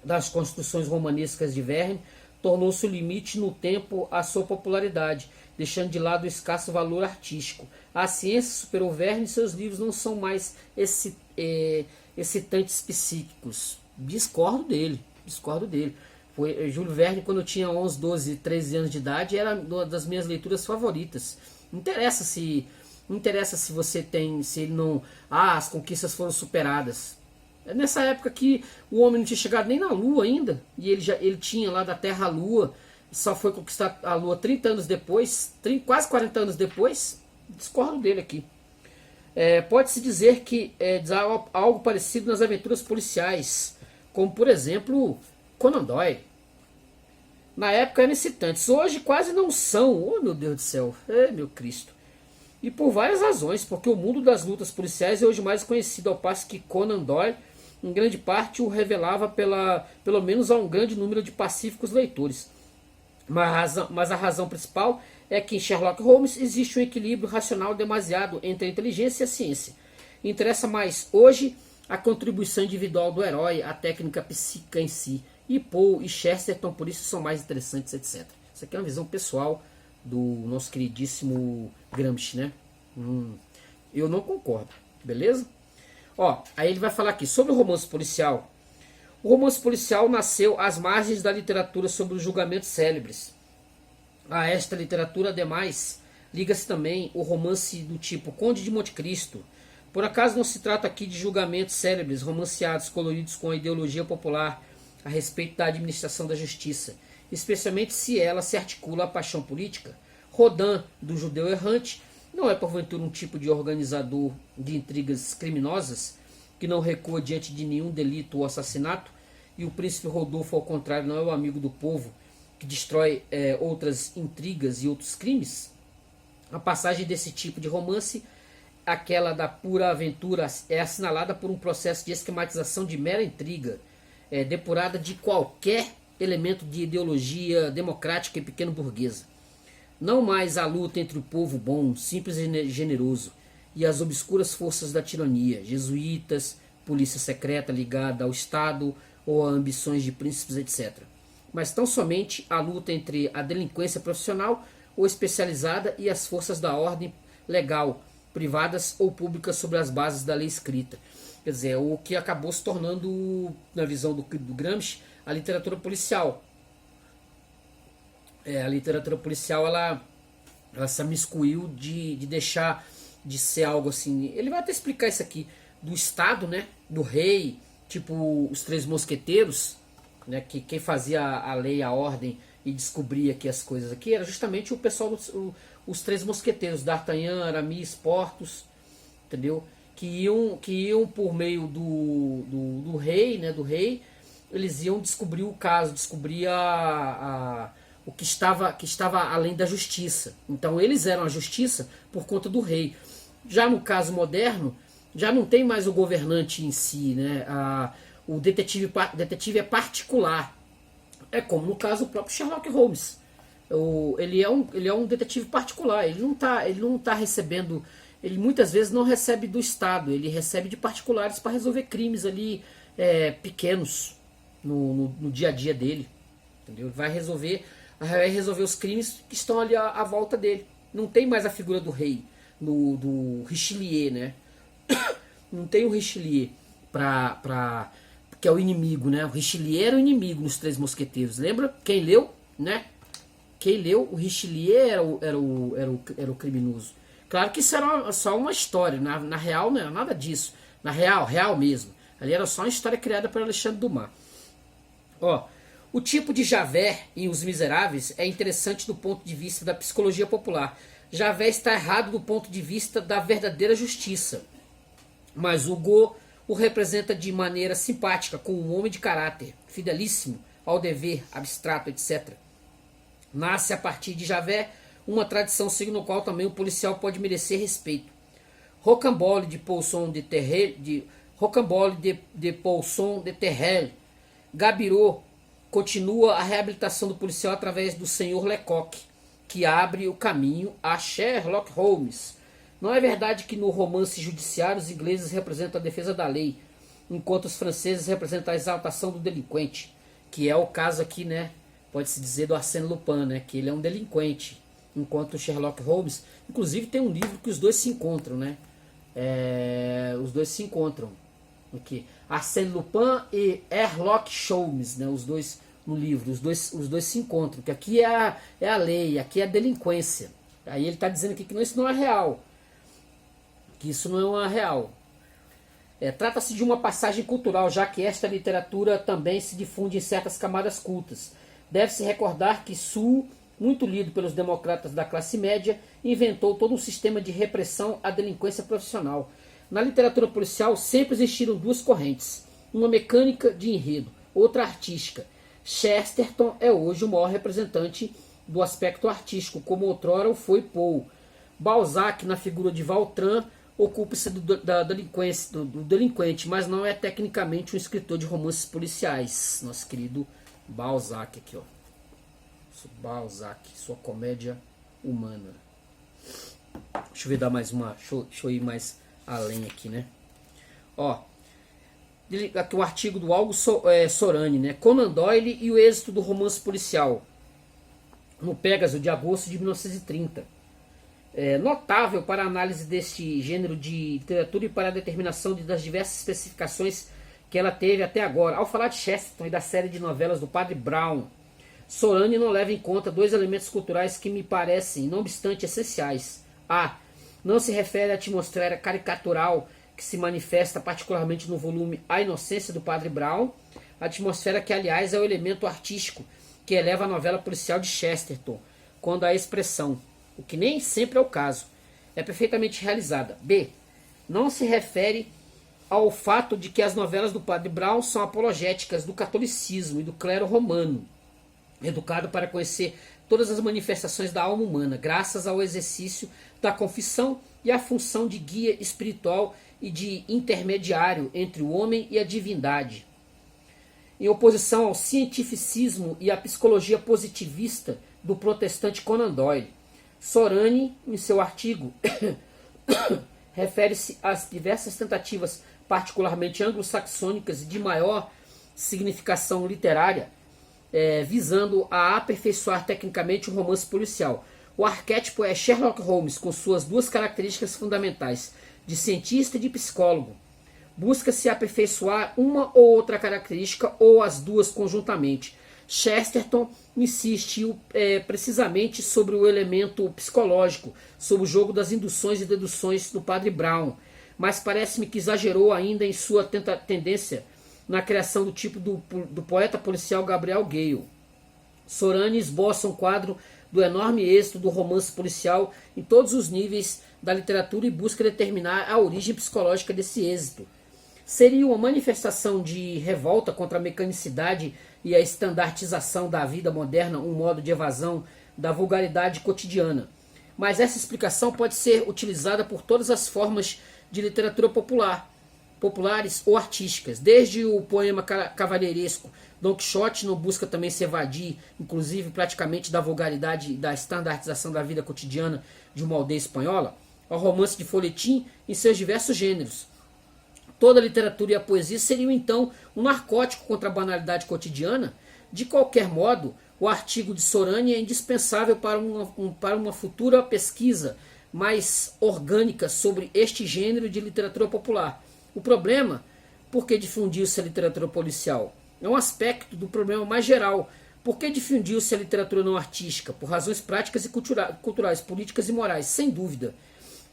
das construções romanescas de Verne tornou-se o limite no tempo à sua popularidade, deixando de lado o escasso valor artístico. A ciência superou Verne e seus livros não são mais excitantes psíquicos. Discordo dele. Júlio Verne, quando eu tinha 11, 12, 13 anos de idade, era uma das minhas leituras favoritas. Não interessa se você tem, se ele não, as conquistas foram superadas. É nessa época que o homem não tinha chegado nem na Lua ainda, e ele tinha lá da Terra a Lua, só foi conquistar a Lua 30 anos depois, quase 40 anos depois. Discordo dele aqui. Pode-se dizer que algo parecido nas aventuras policiais, como por exemplo Conan Doyle. Na época eram excitantes, hoje quase não são. Oh meu Deus do céu, meu Cristo. E por várias razões, porque o mundo das lutas policiais é hoje mais conhecido, ao passo que Conan Doyle, em grande parte, o revelava pelo menos a um grande número de pacíficos leitores. Mas a razão principal é que em Sherlock Holmes existe um equilíbrio racional demasiado entre a inteligência e a ciência. Interessa mais hoje a contribuição individual do herói, a técnica psíquica em si. E Poe e Chesterton, por isso, são mais interessantes, etc. Isso aqui é uma visão pessoal do nosso queridíssimo Gramsci, né? Eu não concordo, beleza? Aí ele vai falar aqui sobre o romance policial. O romance policial nasceu às margens da literatura sobre os julgamentos célebres. A esta literatura, ademais, liga-se também o romance do tipo Conde de Monte Cristo. Por acaso não se trata aqui de julgamentos célebres, romanceados, coloridos com a ideologia popular a respeito da administração da justiça, especialmente se ela se articula à paixão política? Rodin, do Judeu Errante, não é porventura um tipo de organizador de intrigas criminosas, que não recua diante de nenhum delito ou assassinato, e o príncipe Rodolfo, ao contrário, não é o amigo do povo, que destrói outras intrigas e outros crimes? A passagem desse tipo de romance, aquela da pura aventura, é assinalada por um processo de esquematização de mera intriga, depurada de qualquer elemento de ideologia democrática e pequeno burguesa. Não mais a luta entre o povo bom, simples e generoso, e as obscuras forças da tirania, jesuítas, polícia secreta ligada ao Estado ou a ambições de príncipes, etc. Mas tão somente a luta entre a delinquência profissional ou especializada e as forças da ordem legal, privadas ou públicas sobre as bases da lei escrita. Quer dizer, o que acabou se tornando, na visão do Gramsci, a literatura policial. A literatura policial ela se miscuiu de deixar de ser algo assim. Ele vai até explicar isso aqui, do Estado, né, do rei, tipo os Três Mosqueteiros, né, que quem fazia a lei, a ordem e descobria aqui as coisas aqui era justamente o pessoal os Três Mosqueteiros, D'Artagnan, Aramis, Porthos, entendeu? Que iam por meio do rei, né, do rei, eles iam descobrir o caso, descobrir o que estava além da justiça. Então eles eram a justiça por conta do rei. Já no caso moderno, já não tem mais o governante em si, né? O detetive é particular. É como no caso do próprio Sherlock Holmes. Ele é um detetive particular. Ele não tá recebendo. Ele muitas vezes não recebe do Estado. Ele recebe de particulares para resolver crimes ali pequenos no dia a dia dele. Entendeu? Ele vai resolver os crimes que estão ali à volta dele. Não tem mais a figura do rei, do Richelieu, né? Não tem o Richelieu que é o inimigo, né? O Richelieu era o inimigo nos Três Mosqueteiros. Lembra? Quem leu, né? Quem leu, o Richelieu era o criminoso. Claro que isso era só uma história. Na real não era nada disso. Na real mesmo. Ali era só uma história criada por Alexandre Dumas. O tipo de Javert em Os Miseráveis é interessante do ponto de vista da psicologia popular. Javert está errado do ponto de vista da verdadeira justiça. Mas Hugo o representa de maneira simpática, como um homem de caráter, fidelíssimo ao dever, abstrato, etc. Nasce a partir de Javert uma tradição segundo a qual também o policial pode merecer respeito. Rocambole de Poussin de Terrel, Gabirot continua a reabilitação do policial através do Senhor Lecoq, que abre o caminho a Sherlock Holmes. Não é verdade que no romance judiciário os ingleses representam a defesa da lei, enquanto os franceses representam a exaltação do delinquente, que é o caso aqui, né? Pode-se dizer do Arsène Lupin, né? Que ele é um delinquente, enquanto o Sherlock Holmes, inclusive tem um livro que os dois se encontram, né? Os dois se encontram aqui, Arsène Lupin e Sherlock Holmes, né? Os dois no livro, os dois se encontram, que aqui é a lei, aqui é a delinquência. Aí ele está dizendo aqui que isso não é real, que isso não é uma real. Trata-se de uma passagem cultural, já que esta literatura também se difunde em certas camadas cultas. Deve-se recordar que Sul, muito lido pelos democratas da classe média, inventou todo um sistema de repressão à delinquência profissional. Na literatura policial sempre existiram duas correntes, uma mecânica de enredo, outra artística. Chesterton é hoje o maior representante do aspecto artístico, como outrora o foi Poe. Balzac, na figura de Valtran, ocupa-se da delinquência, do delinquente, mas não é tecnicamente um escritor de romances policiais. Nosso querido Balzac aqui, ó. Balzac, sua comédia humana. Deixa eu ver dar mais uma. Deixa eu ir mais além aqui, né? Ó. Aqui o artigo do Algo Sorani, né? Conan Doyle e o êxito do romance policial. No Pégaso, de agosto de 1930. Notável para a análise deste gênero de literatura e para a determinação das diversas especificações que ela teve até agora. Ao falar de Chesterton e da série de novelas do Padre Brown, Sorani não leva em conta dois elementos culturais que me parecem, não obstante, essenciais. A. Não se refere à atmosfera caricatural que se manifesta particularmente no volume A Inocência do Padre Brown, atmosfera que, aliás, é o elemento artístico que eleva a novela policial de Chesterton, quando a expressão, o que nem sempre é o caso, é perfeitamente realizada. B. Não se refere ao fato de que as novelas do Padre Brown são apologéticas do catolicismo e do clero romano, educado para conhecer todas as manifestações da alma humana, graças ao exercício da confissão e à função de guia espiritual e de intermediário entre o homem e a divindade. Em oposição ao cientificismo e à psicologia positivista do protestante Conan Doyle, Sorani, em seu artigo, refere-se às diversas tentativas, particularmente anglo-saxônicas e de maior significação literária, visando a aperfeiçoar tecnicamente o romance policial. O arquétipo é Sherlock Holmes, com suas duas características fundamentais, de cientista e de psicólogo. Busca-se aperfeiçoar uma ou outra característica, ou as duas conjuntamente. Chesterton insiste precisamente sobre o elemento psicológico, sobre o jogo das induções e deduções do Padre Brown, mas parece-me que exagerou ainda em sua tendência na criação do tipo do poeta policial Gabriel Gale. Sorani esboça um quadro do enorme êxito do romance policial em todos os níveis da literatura e busca determinar a origem psicológica desse êxito. Seria uma manifestação de revolta contra a mecanicidade e a estandartização da vida moderna, um modo de evasão da vulgaridade cotidiana. Mas essa explicação pode ser utilizada por todas as formas de literatura populares ou artísticas, desde o poema cavalheiresco. Don Quixote não busca também se evadir, inclusive praticamente da vulgaridade e da estandartização da vida cotidiana de uma aldeia espanhola, ao romance de folhetim em seus diversos gêneros. Toda a literatura e a poesia seriam então um narcótico contra a banalidade cotidiana. De qualquer modo, o artigo de Sorani é indispensável para uma futura pesquisa mais orgânica sobre este gênero de literatura popular. O problema, por que difundiu-se a literatura policial? É um aspecto do problema mais geral. Por que difundiu-se a literatura não artística? Por razões práticas e culturais, políticas e morais, sem dúvida.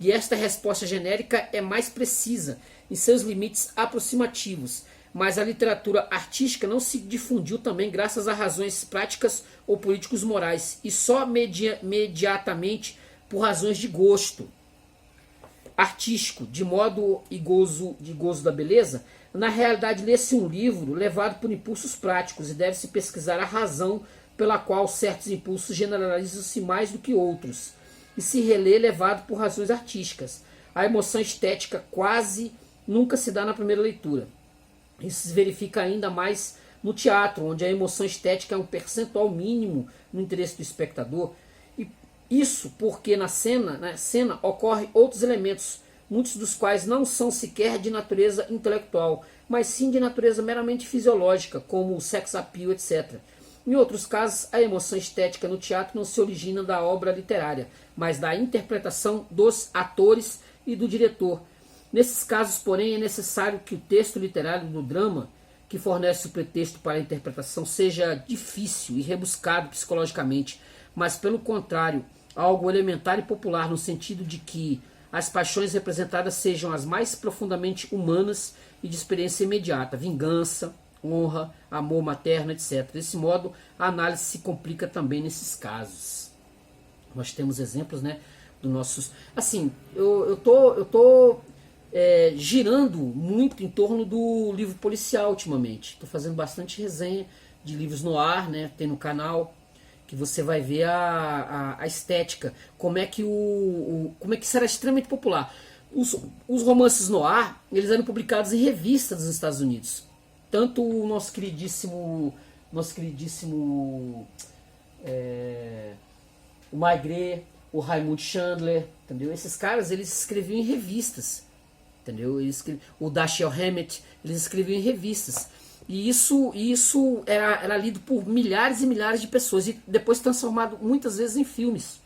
E esta resposta genérica é mais precisa em seus limites aproximativos, mas a literatura artística não se difundiu também graças a razões práticas ou políticos morais, e só mediatamente por razões de gosto artístico, de modo e de gozo da beleza. Na realidade, lê-se um livro levado por impulsos práticos e deve-se pesquisar a razão pela qual certos impulsos generalizam-se mais do que outros, e se relê levado por razões artísticas. A emoção estética quase nunca se dá na primeira leitura. Isso se verifica ainda mais no teatro, onde a emoção estética é um percentual mínimo no interesse do espectador. Isso porque na cena ocorrem outros elementos, muitos dos quais não são sequer de natureza intelectual, mas sim de natureza meramente fisiológica, como o sex appeal, etc. Em outros casos, a emoção estética no teatro não se origina da obra literária, mas da interpretação dos atores e do diretor. Nesses casos, porém, é necessário que o texto literário do drama, que fornece o pretexto para a interpretação, seja difícil e rebuscado psicologicamente, mas, pelo contrário, algo elementar e popular, no sentido de que as paixões representadas sejam as mais profundamente humanas e de experiência imediata, vingança, honra, amor materno, etc. Desse modo, a análise se complica também nesses casos. Nós temos exemplos, né, dos nossos... Assim, eu tô girando muito em torno do livro policial ultimamente. Estou fazendo bastante resenha de livros no ar, né, tem no canal, que você vai ver a estética, como é que como é que isso era extremamente popular. Os romances noir, eles eram publicados em revistas dos Estados Unidos. Tanto o nosso queridíssimo o Maigret, o Raymond Chandler, entendeu? Esses caras, eles escreviam em revistas, entendeu? O Dashiell Hammett, eles escreviam em revistas. E isso era lido por milhares e milhares de pessoas e depois transformado muitas vezes em filmes.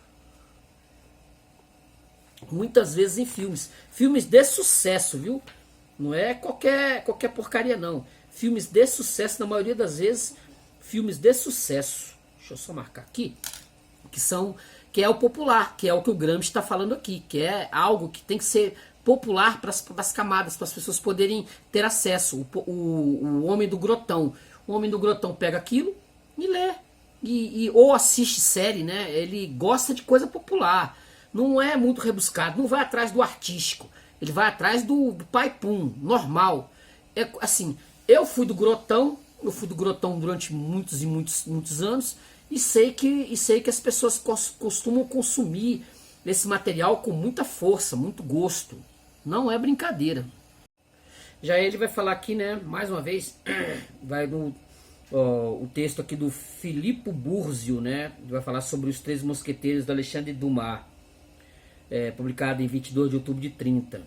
Muitas vezes em filmes. Filmes de sucesso, viu? Não é qualquer porcaria, não. Filmes de sucesso, na maioria das vezes, filmes de sucesso. Deixa eu só marcar aqui. Que é o popular, que é o que o Gramsci está falando aqui, que é algo que tem que ser popular para as camadas, para as pessoas poderem ter acesso. O Homem do Grotão. O Homem do Grotão pega aquilo e lê. Ou assiste série, né? Ele gosta de coisa popular. Não é muito rebuscado, não vai atrás do artístico. Ele vai atrás do pai-pum, normal. É assim, eu fui do Grotão durante muitos e muitos anos e sei que as pessoas costumam consumir esse material com muita força, muito gosto. Não é brincadeira. Já ele vai falar aqui, né, mais uma vez, vai o texto aqui do Filippo Burzio, né, vai falar sobre os Três Mosqueteiros do Alexandre Dumas, publicado em 22 de outubro de 30.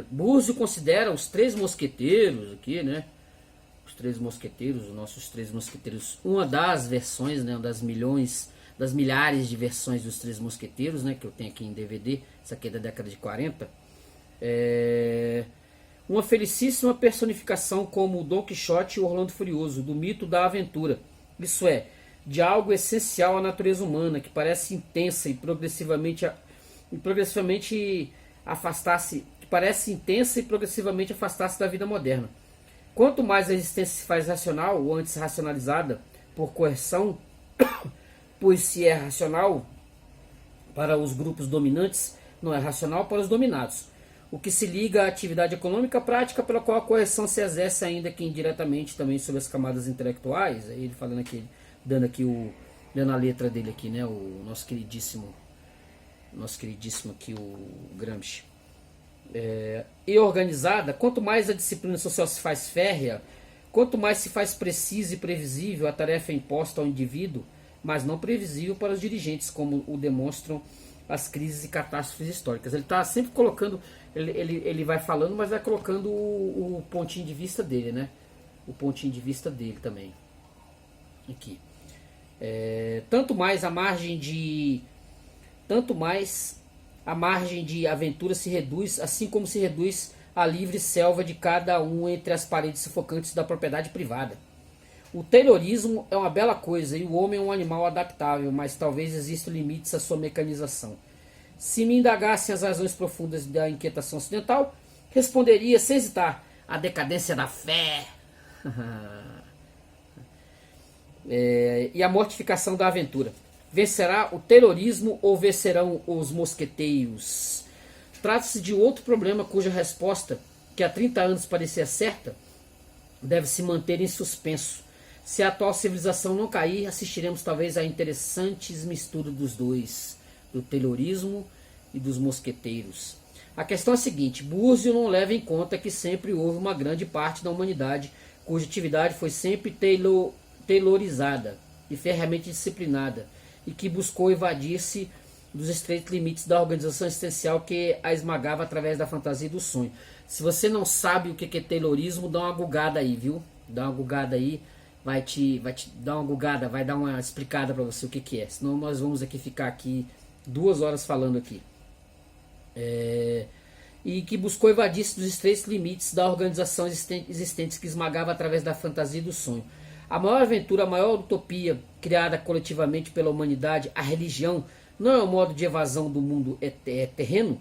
Burzio considera os Três Mosqueteiros aqui, né, os nossos Três Mosqueteiros, uma das versões, né, das milhares de versões dos Três Mosqueteiros, né, que eu tenho aqui em DVD, essa aqui é da década de 40, uma felicíssima personificação como o Dom Quixote e o Orlando Furioso, do mito da aventura, isso é, de algo essencial à natureza humana, que parece intensa e progressivamente afastar-se da vida moderna. Quanto mais a existência se faz racional ou antes racionalizada por coerção, pois se é racional para os grupos dominantes, não é racional para os dominados. O que se liga à atividade econômica prática pela qual a correção se exerce ainda que indiretamente também sobre as camadas intelectuais. Aí ele falando aqui, dando a letra dele aqui, né, o nosso queridíssimo aqui, o Gramsci. E organizada, quanto mais a disciplina social se faz férrea, quanto mais se faz precisa e previsível a tarefa imposta ao indivíduo, mas não previsível para os dirigentes, como o demonstram as crises e catástrofes históricas. Ele está sempre colocando, ele vai falando, mas vai colocando o pontinho de vista dele, né? O pontinho de vista dele também. Aqui. Tanto mais a margem de aventura se reduz, assim como se reduz a livre selva de cada um entre as paredes sufocantes da propriedade privada. O Taylorismo é uma bela coisa e o homem é um animal adaptável, mas talvez existam limites à sua mecanização. Se me indagassem as razões profundas da inquietação ocidental, responderia sem hesitar: a decadência da fé e a mortificação da aventura. Vencerá o terrorismo ou vencerão os mosqueteiros? Trata-se de outro problema cuja resposta, que há 30 anos parecia certa, deve se manter em suspenso. Se a atual civilização não cair, assistiremos talvez a interessantes misturas dos dois, do terrorismo e dos mosqueteiros. A questão é a seguinte: Burzio não leva em conta que sempre houve uma grande parte da humanidade cuja atividade foi sempre taylorizada e ferreamente disciplinada, e que buscou evadir-se dos estreitos limites da organização existencial que a esmagava através da fantasia e do sonho. Se você não sabe o que é Taylorismo, dá uma gugada aí, viu? Dá uma gugada aí, vai te dar uma gugada, vai dar uma explicada para você o que é. Senão nós vamos aqui ficar aqui 2 horas falando aqui. E que buscou evadir-se dos estreitos limites da organização existente que esmagava através da fantasia e do sonho. A maior aventura, a maior utopia criada coletivamente pela humanidade, a religião, não é um modo de evasão do mundo terreno?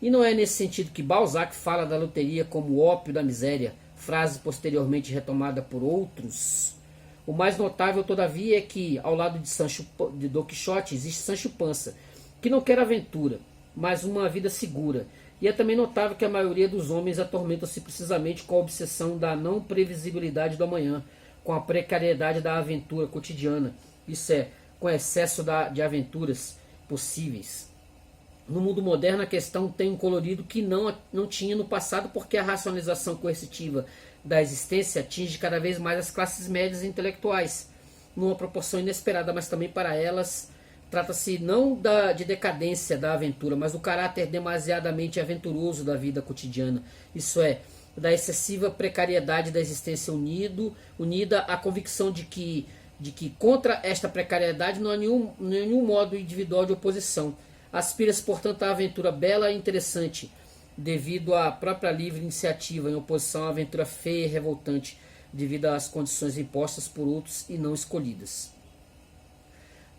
E não é nesse sentido que Balzac fala da loteria como o ópio da miséria, frase posteriormente retomada por outros. O mais notável, todavia, é que, ao lado de Don Quixote, existe Sancho Panza, que não quer aventura, mas uma vida segura. E é também notável que a maioria dos homens atormenta-se precisamente com a obsessão da não previsibilidade do amanhã, com a precariedade da aventura cotidiana, isso é, com excesso de aventuras possíveis. No mundo moderno, a questão tem um colorido que não tinha no passado, porque a racionalização coercitiva da existência atinge cada vez mais as classes médias e intelectuais, numa proporção inesperada, mas também para elas trata-se não de decadência da aventura, mas do caráter demasiadamente aventuroso da vida cotidiana, isso é, da excessiva precariedade da existência unida à convicção de que contra esta precariedade não há nenhum modo individual de oposição. Aspira-se, portanto, à aventura bela e interessante, devido à própria livre iniciativa, em oposição à aventura feia e revoltante, devido às condições impostas por outros e não escolhidas.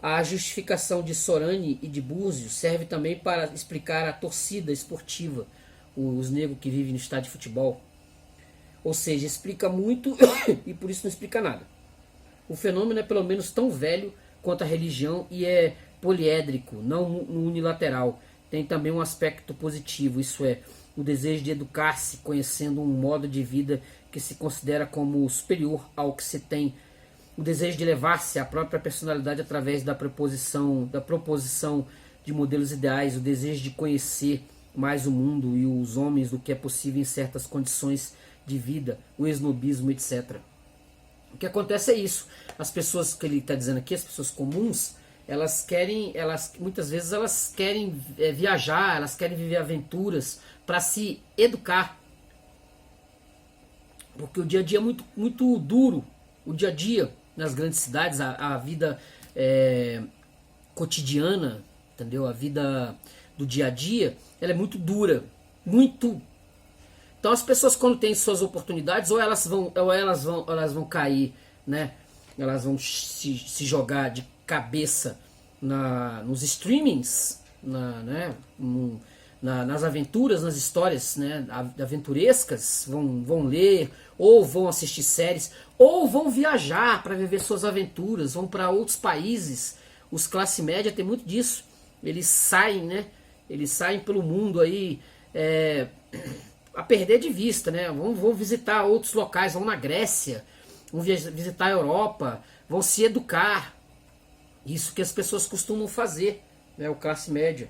A justificação de Sorani e de Búzio serve também para explicar a torcida esportiva, os negros que vivem no estádio de futebol. Ou seja, explica muito e por isso não explica nada. O fenômeno é pelo menos tão velho quanto a religião e é poliédrico, não unilateral. Tem também um aspecto positivo, isso é, o desejo de educar-se, conhecendo um modo de vida que se considera como superior ao que se tem, o desejo de levar-se à própria personalidade através da proposição de modelos ideais, o desejo de conhecer mais o mundo e os homens do que é possível em certas condições de vida, o esnobismo, etc. O que acontece é isso. As pessoas que ele está dizendo aqui, as pessoas comuns, muitas vezes elas querem viajar, elas querem viver aventuras para se educar. Porque o dia a dia é muito, muito duro. O dia a dia nas grandes cidades, a vida cotidiana, entendeu? A vida do dia a dia, ela é muito dura, muito. Então as pessoas, quando têm suas oportunidades, ou elas vão cair, né? Elas vão se jogar de cabeça nos streamings, nas aventuras, nas histórias, né, aventurescas, vão ler, ou vão assistir séries, ou vão viajar para viver suas aventuras, vão para outros países. Os classe média tem muito disso. Eles saem, né? Eles saem pelo mundo aí a perder de vista, né? Vão visitar outros locais, vão na Grécia, vão visitar a Europa, vão se educar. Isso que as pessoas costumam fazer, né? O classe média.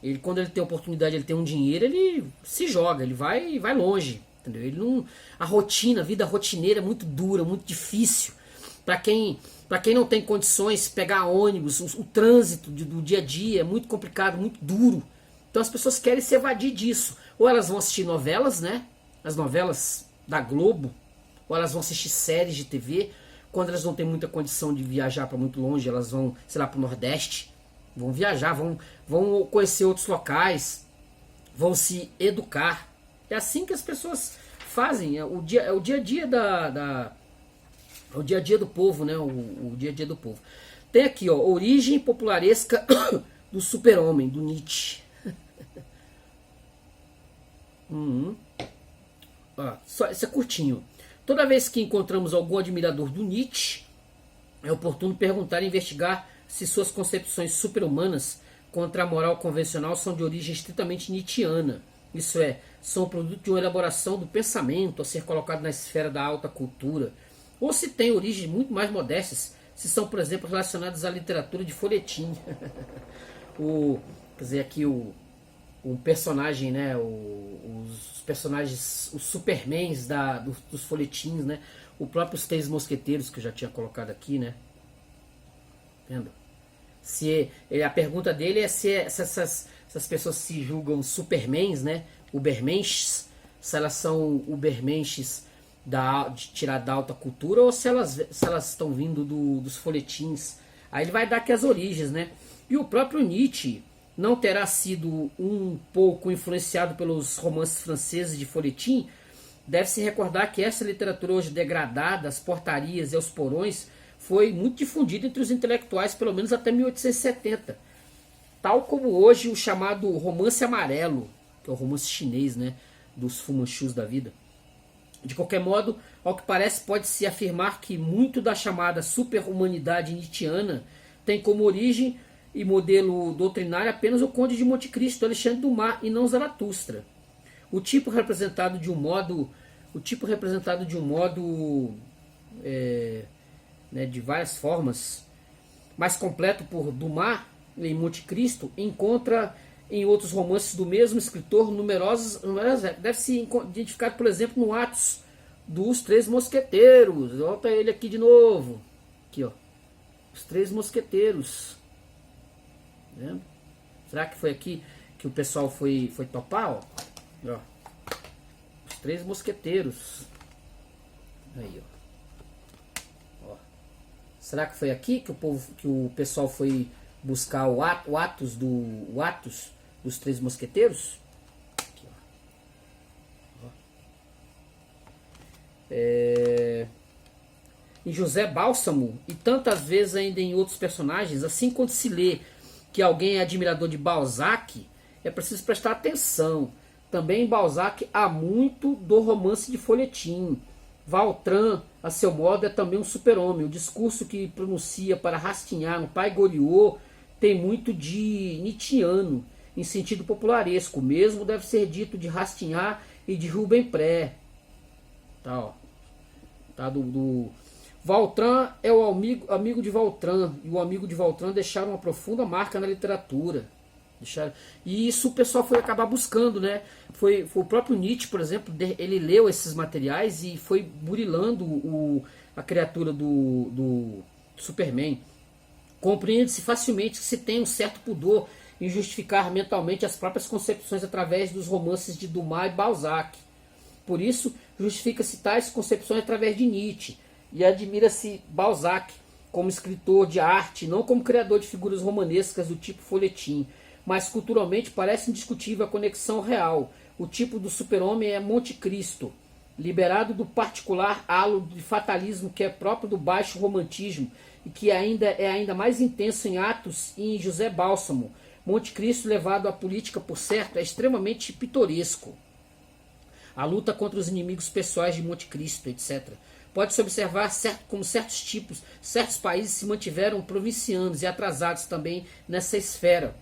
Ele, quando ele tem oportunidade, ele tem um dinheiro, ele se joga, ele vai longe, entendeu? Ele não, a vida rotineira é muito dura, muito difícil. Para quem não tem condições, pegar ônibus, o trânsito do dia a dia é muito complicado, muito duro. Então as pessoas querem se evadir disso. Ou elas vão assistir novelas, né? As novelas da Globo, ou elas vão assistir séries de TV. Quando elas não têm muita condição de viajar para muito longe, elas vão, sei lá, para o Nordeste. Vão viajar, vão conhecer outros locais, vão se educar. É assim que as pessoas fazem. É o dia a dia é o dia a dia do povo, né? O dia a dia do povo. Tem aqui, ó, origem popularesca do super-homem, do Nietzsche. Isso é curtinho. Toda vez que encontramos algum admirador do Nietzsche, é oportuno perguntar e investigar se suas concepções super-humanas contra a moral convencional são de origem estritamente nietzschiana. Isso é, são produto de uma elaboração do pensamento a ser colocado na esfera da alta cultura, ou se têm origens muito mais modestas, se são, por exemplo, relacionadas à literatura de folhetim. Quer dizer, aqui o personagem, né, os personagens, os supermans dos folhetins, né, o próprio Os Três Mosqueteiros, que eu já tinha colocado aqui, né, vendo? A pergunta dele é se essas pessoas se julgam supermans, né? Ubermenches, se elas são ubermenches de tirar da alta cultura ou se elas estão vindo dos folhetins. Aí ele vai dar aqui as origens, né? E o próprio Nietzsche não terá sido um pouco influenciado pelos romances franceses de folhetim. Deve-se recordar que essa literatura hoje degradada, as portarias e aos porões, foi muito difundida entre os intelectuais, pelo menos até 1870. Tal como hoje o chamado romance amarelo, que é o romance chinês, né, dos Fu Manchus da vida. De qualquer modo, ao que parece, pode-se afirmar que muito da chamada super-humanidade nietzschiana tem como origem e modelo doutrinário apenas o Conde de Monte Cristo, Alexandre Dumas, e não Zaratustra. O tipo representado de um modo, de várias formas, mais completo por Dumas em Monte Cristo, encontra em outros romances do mesmo escritor numerosas deve ser identificado, por exemplo, no Atos dos Três Mosqueteiros. Volta ele aqui de novo. Aqui, ó. Os Três Mosqueteiros. Né? Será que foi aqui que o pessoal foi topar? Ó. Os Três Mosqueteiros. Aí, ó. Será que foi aqui que o pessoal foi buscar o Atos dos Três Mosqueteiros? Aqui, ó. Em José Bálsamo e tantas vezes ainda em outros personagens, assim quando se lê que alguém é admirador de Balzac, é preciso prestar atenção. Também em Balzac há muito do romance de folhetim. Valtran, a seu modo, é também um super-homem. O discurso que pronuncia para Rastignac no Pai Goriot tem muito de Nietzscheano, em sentido popularesco. O mesmo deve ser dito de Rastignac e de Rubempré. Tá, ó. Tá do Valtran é o amigo de Valtran, e o amigo de Valtran deixaram uma profunda marca na literatura. E isso o pessoal foi acabar buscando, né? Foi o próprio Nietzsche, por exemplo, ele leu esses materiais e foi burilando a criatura do Superman. Compreende-se facilmente que se tem um certo pudor em justificar mentalmente as próprias concepções através dos romances de Dumas e Balzac. Por isso, justifica-se tais concepções através de Nietzsche, e admira-se Balzac como escritor de arte, não como criador de figuras romanescas do tipo folhetim, mas culturalmente parece indiscutível a conexão real. O tipo do super-homem é Monte Cristo, liberado do particular halo de fatalismo que é próprio do baixo romantismo e que é ainda mais intenso em Atos e em José Bálsamo. Monte Cristo, levado à política, por certo, é extremamente pitoresco. A luta contra os inimigos pessoais de Monte Cristo, etc. Pode-se observar como certos países se mantiveram provincianos e atrasados também nessa esfera,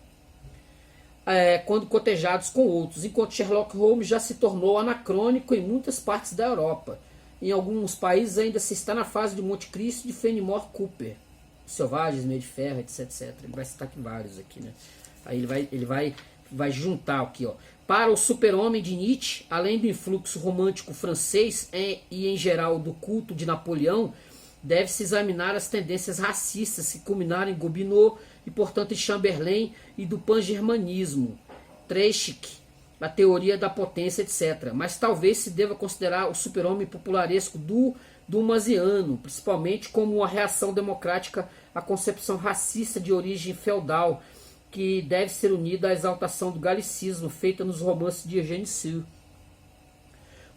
quando cotejados com outros, enquanto Sherlock Holmes já se tornou anacrônico em muitas partes da Europa. Em alguns países ainda se está na fase de Monte Cristo e de Fenimore Cooper, Selvagens, Meio de Ferro, etc. Ele vai citar aqui vários aqui, né? Aí ele vai juntar aqui, ó. Para o super-homem de Nietzsche, além do influxo romântico francês e em geral do culto de Napoleão, deve-se examinar as tendências racistas que culminaram em Gobineau e, portanto, em Chamberlain e do pangermanismo, Treitschke, a teoria da potência, etc. Mas talvez se deva considerar o super-homem popularesco do Dumasiano, principalmente como uma reação democrática à concepção racista de origem feudal, que deve ser unida à exaltação do galicismo feita nos romances de Eugène Sue.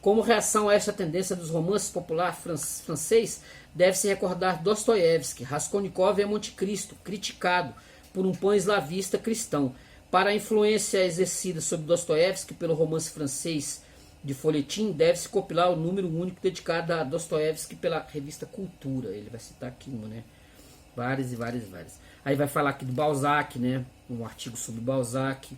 Como reação a esta tendência dos romances populares francês, deve-se recordar Dostoiévski, Raskolnikov e Monte Cristo, criticado por um pan-eslavista cristão. Para a influência exercida sobre Dostoiévski pelo romance francês de folhetim, deve-se compilar o número único dedicado a Dostoiévski pela revista Cultura. Ele vai citar aqui uma, né? Várias. Aí vai falar aqui do Balzac, né? Um artigo sobre Balzac,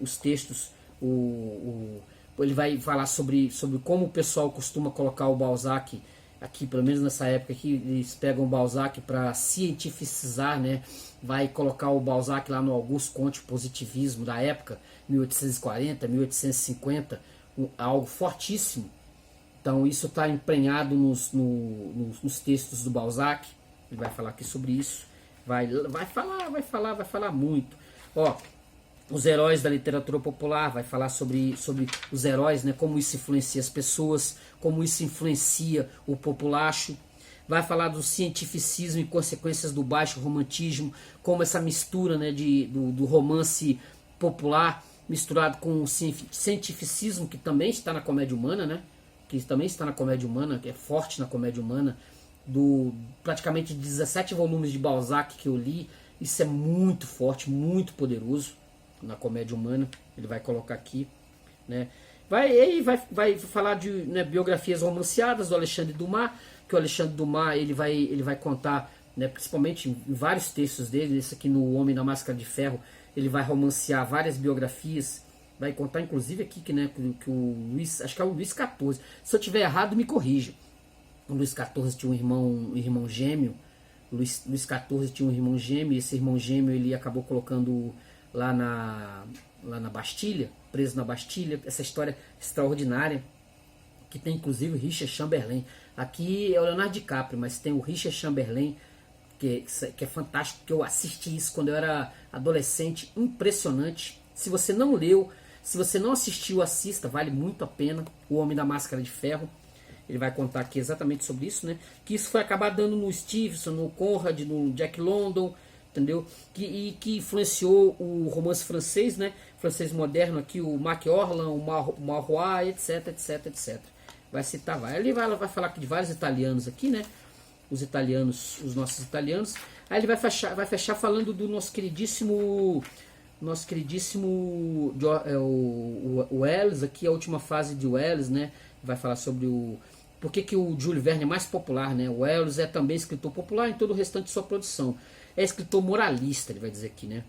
os textos, ele vai falar sobre como o pessoal costuma colocar o Balzac aqui, pelo menos nessa época aqui, eles pegam o Balzac para cientificizar, né? Vai colocar o Balzac lá no Auguste Comte positivismo da época, 1840, 1850, algo fortíssimo. Então isso está emprenhado nos textos do Balzac, ele vai falar aqui sobre isso. Vai falar muito. Ó, os heróis da literatura popular, vai falar sobre os heróis, né, como isso influencia as pessoas, como isso influencia o populacho. Vai falar do cientificismo e consequências do baixo romantismo, como essa mistura, né, do romance popular misturado com o cientificismo, que também está na comédia humana, né, que também está na comédia humana, que é forte na comédia humana, do praticamente 17 volumes de Balzac que eu li. Isso é muito forte, muito poderoso na comédia humana. Ele vai colocar aqui, né? Vai falar de, né, biografias romanceadas do Alexandre Dumas, que o Alexandre Dumas ele vai contar, né, principalmente em vários textos dele. Esse aqui no Homem na Máscara de Ferro, ele vai romancear várias biografias, vai contar inclusive aqui que, né, que o Luís, acho que é o Luís XIV, se eu tiver errado me corrija. O Luís XIV tinha um irmão gêmeo. Luís XIV tinha um irmão gêmeo, e esse irmão gêmeo ele acabou colocando lá na Bastilha, preso na Bastilha. Essa história extraordinária, que tem inclusive o Richard Chamberlain. Aqui é o Leonardo DiCaprio, mas tem o Richard Chamberlain, que é fantástico, que eu assisti isso quando eu era adolescente, impressionante. Se você não leu, se você não assistiu, assista, vale muito a pena. O Homem da Máscara de Ferro. Ele vai contar aqui exatamente sobre isso, né? Que isso foi acabar dando no Stevenson, no Conrad, no Jack London, entendeu? Que influenciou o romance francês, né? Francês moderno aqui, o Mac Orlan, o Marrois, etc, etc, etc. Vai citar, Ele vai falar aqui de vários italianos aqui, né? Os italianos, os nossos italianos. Aí ele vai fechar falando do nosso queridíssimo o Wells, aqui a última fase de Wells, né? Vai falar sobre por que o Júlio Verne é mais popular, né? O Wells é também escritor popular em todo o restante de sua produção. É escritor moralista, ele vai dizer aqui, né?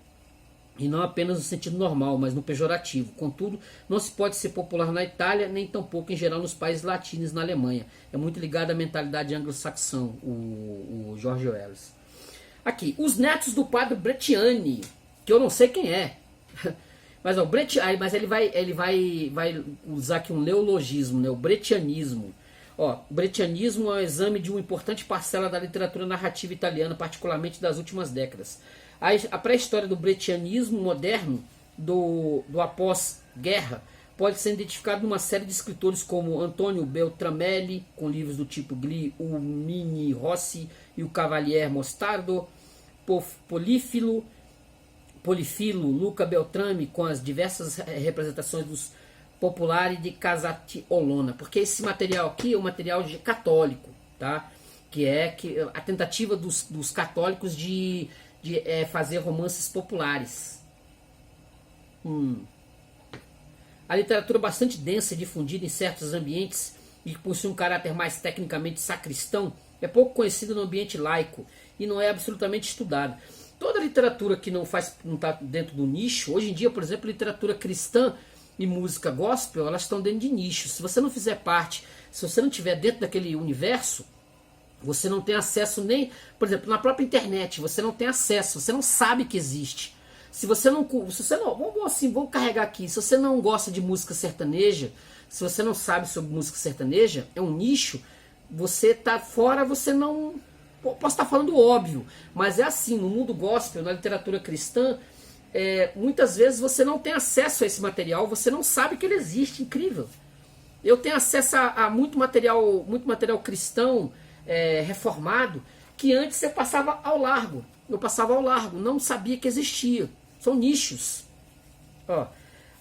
E não apenas no sentido normal, mas no pejorativo. Contudo, não se pode ser popular na Itália, nem tampouco em geral nos países latinos e na Alemanha. É muito ligado à mentalidade anglo-saxã, o George Wells. Aqui, os netos do padre Brettiani, que eu não sei quem é. Mas, ó, mas ele vai usar aqui um neologismo, né? O brettianismo. Ó, o brettianismo é o exame de uma importante parcela da literatura narrativa italiana, particularmente das últimas décadas. A pré-história do brettianismo moderno, do após-guerra, pode ser identificado numa série de escritores como Antonio Beltramelli, com livros do tipo Gli, o Mini Rossi e o Cavalier Mostardo, Polifilo, Luca Beltrame, com as diversas representações dos Popolari de Casati Olona, porque esse material aqui é um material católico, tá? Que é a tentativa dos católicos de fazer romances populares. A literatura bastante densa e difundida em certos ambientes e que possui um caráter mais tecnicamente sacristão é pouco conhecida no ambiente laico e não é absolutamente estudada. Toda literatura que não está dentro do nicho, hoje em dia, por exemplo, literatura cristã e música gospel, elas estão dentro de nicho. Se você não fizer parte, se você não estiver dentro daquele universo, você não tem acesso nem, por exemplo, na própria internet, você não tem acesso, você não sabe que existe. Se você não, vamos carregar aqui, se você não gosta de música sertaneja, se você não sabe sobre música sertaneja, é um nicho, você está fora, você não... Posso estar falando óbvio, mas é assim, no mundo gospel, na literatura cristã, muitas vezes você não tem acesso a esse material, você não sabe que ele existe, incrível. Eu tenho acesso a muito material cristão reformado, que antes você passava ao largo. Eu passava ao largo, não sabia que existia. São nichos. Ó,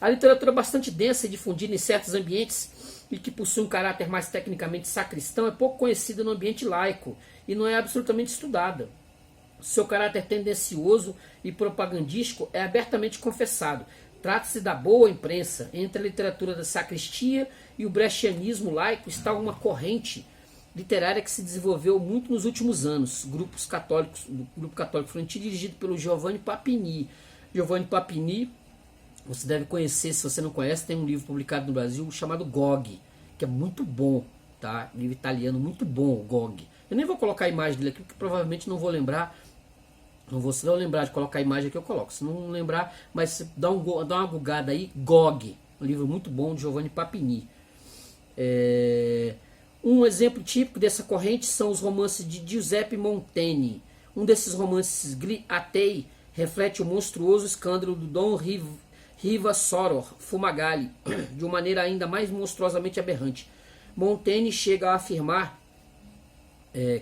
a literatura bastante densa e difundida em certos ambientes e que possui um caráter mais tecnicamente sacristão é pouco conhecida no ambiente laico e não é absolutamente estudada. Seu caráter tendencioso e propagandístico é abertamente confessado. Trata-se da boa imprensa. Entre a literatura da sacristia e o brechianismo laico está uma corrente literária que se desenvolveu muito nos últimos anos. O Grupo Católico Florentino, dirigido pelo Giovanni Papini. Giovanni Papini, você deve conhecer, se você não conhece, tem um livro publicado no Brasil chamado Gog, que é muito bom, tá? Um livro italiano muito bom, o Gog. Eu nem vou colocar a imagem dele aqui, porque provavelmente não vou lembrar. Se não lembrar de colocar a imagem aqui, eu coloco. Se não lembrar, mas dá uma gugada aí, Gog. Um livro muito bom de Giovanni Papini. Um exemplo típico dessa corrente são os romances de Giuseppe Montaigne. Um desses romances, Gli Atei, reflete o monstruoso escândalo do Dom Riva Soror Fumagalli, de uma maneira ainda mais monstruosamente aberrante. Montaigne chega a afirmar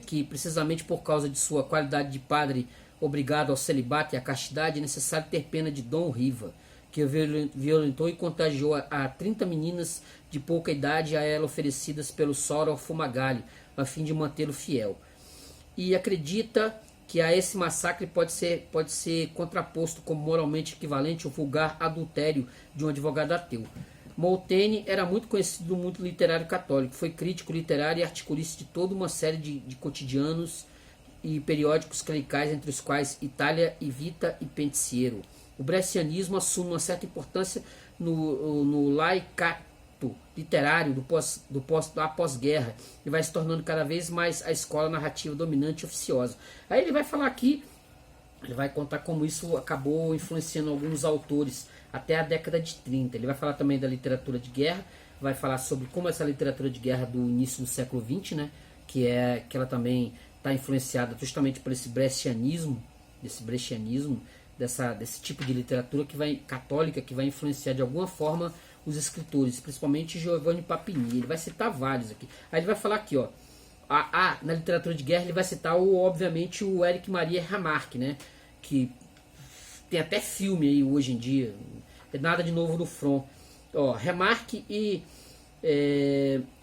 que, precisamente por causa de sua qualidade de padre obrigado ao celibato e à castidade, é necessário ter pena de Dom Riva, que violentou e contagiou a 30 meninas de pouca idade a ela oferecidas pelo Soror Fumagalli, a fim de mantê-lo fiel. E acredita que a esse massacre pode ser contraposto como moralmente equivalente ao vulgar adultério de um advogado ateu. Montaigne era muito conhecido no mundo literário católico, foi crítico literário e articulista de toda uma série de cotidianos e periódicos clericais, entre os quais Itália e Vita e Pensiero. O brescianismo assume uma certa importância no laicato literário da pós-guerra e vai se tornando cada vez mais a escola narrativa dominante e oficiosa. Aí ele vai falar aqui, ele vai contar como isso acabou influenciando alguns autores até a década de 30. Ele vai falar também da literatura de guerra, vai falar sobre como essa literatura de guerra do início do século XX, né, que ela também está influenciada justamente por esse brescianismo, desse tipo de literatura católica que vai influenciar de alguma forma os escritores, principalmente Giovanni Papini. Ele vai citar vários aqui. Aí ele vai falar aqui, ó, na literatura de guerra ele vai citar obviamente o Éric Maria Remarque, né, que tem até filme aí hoje em dia, nada de novo no front. Ó, Remarque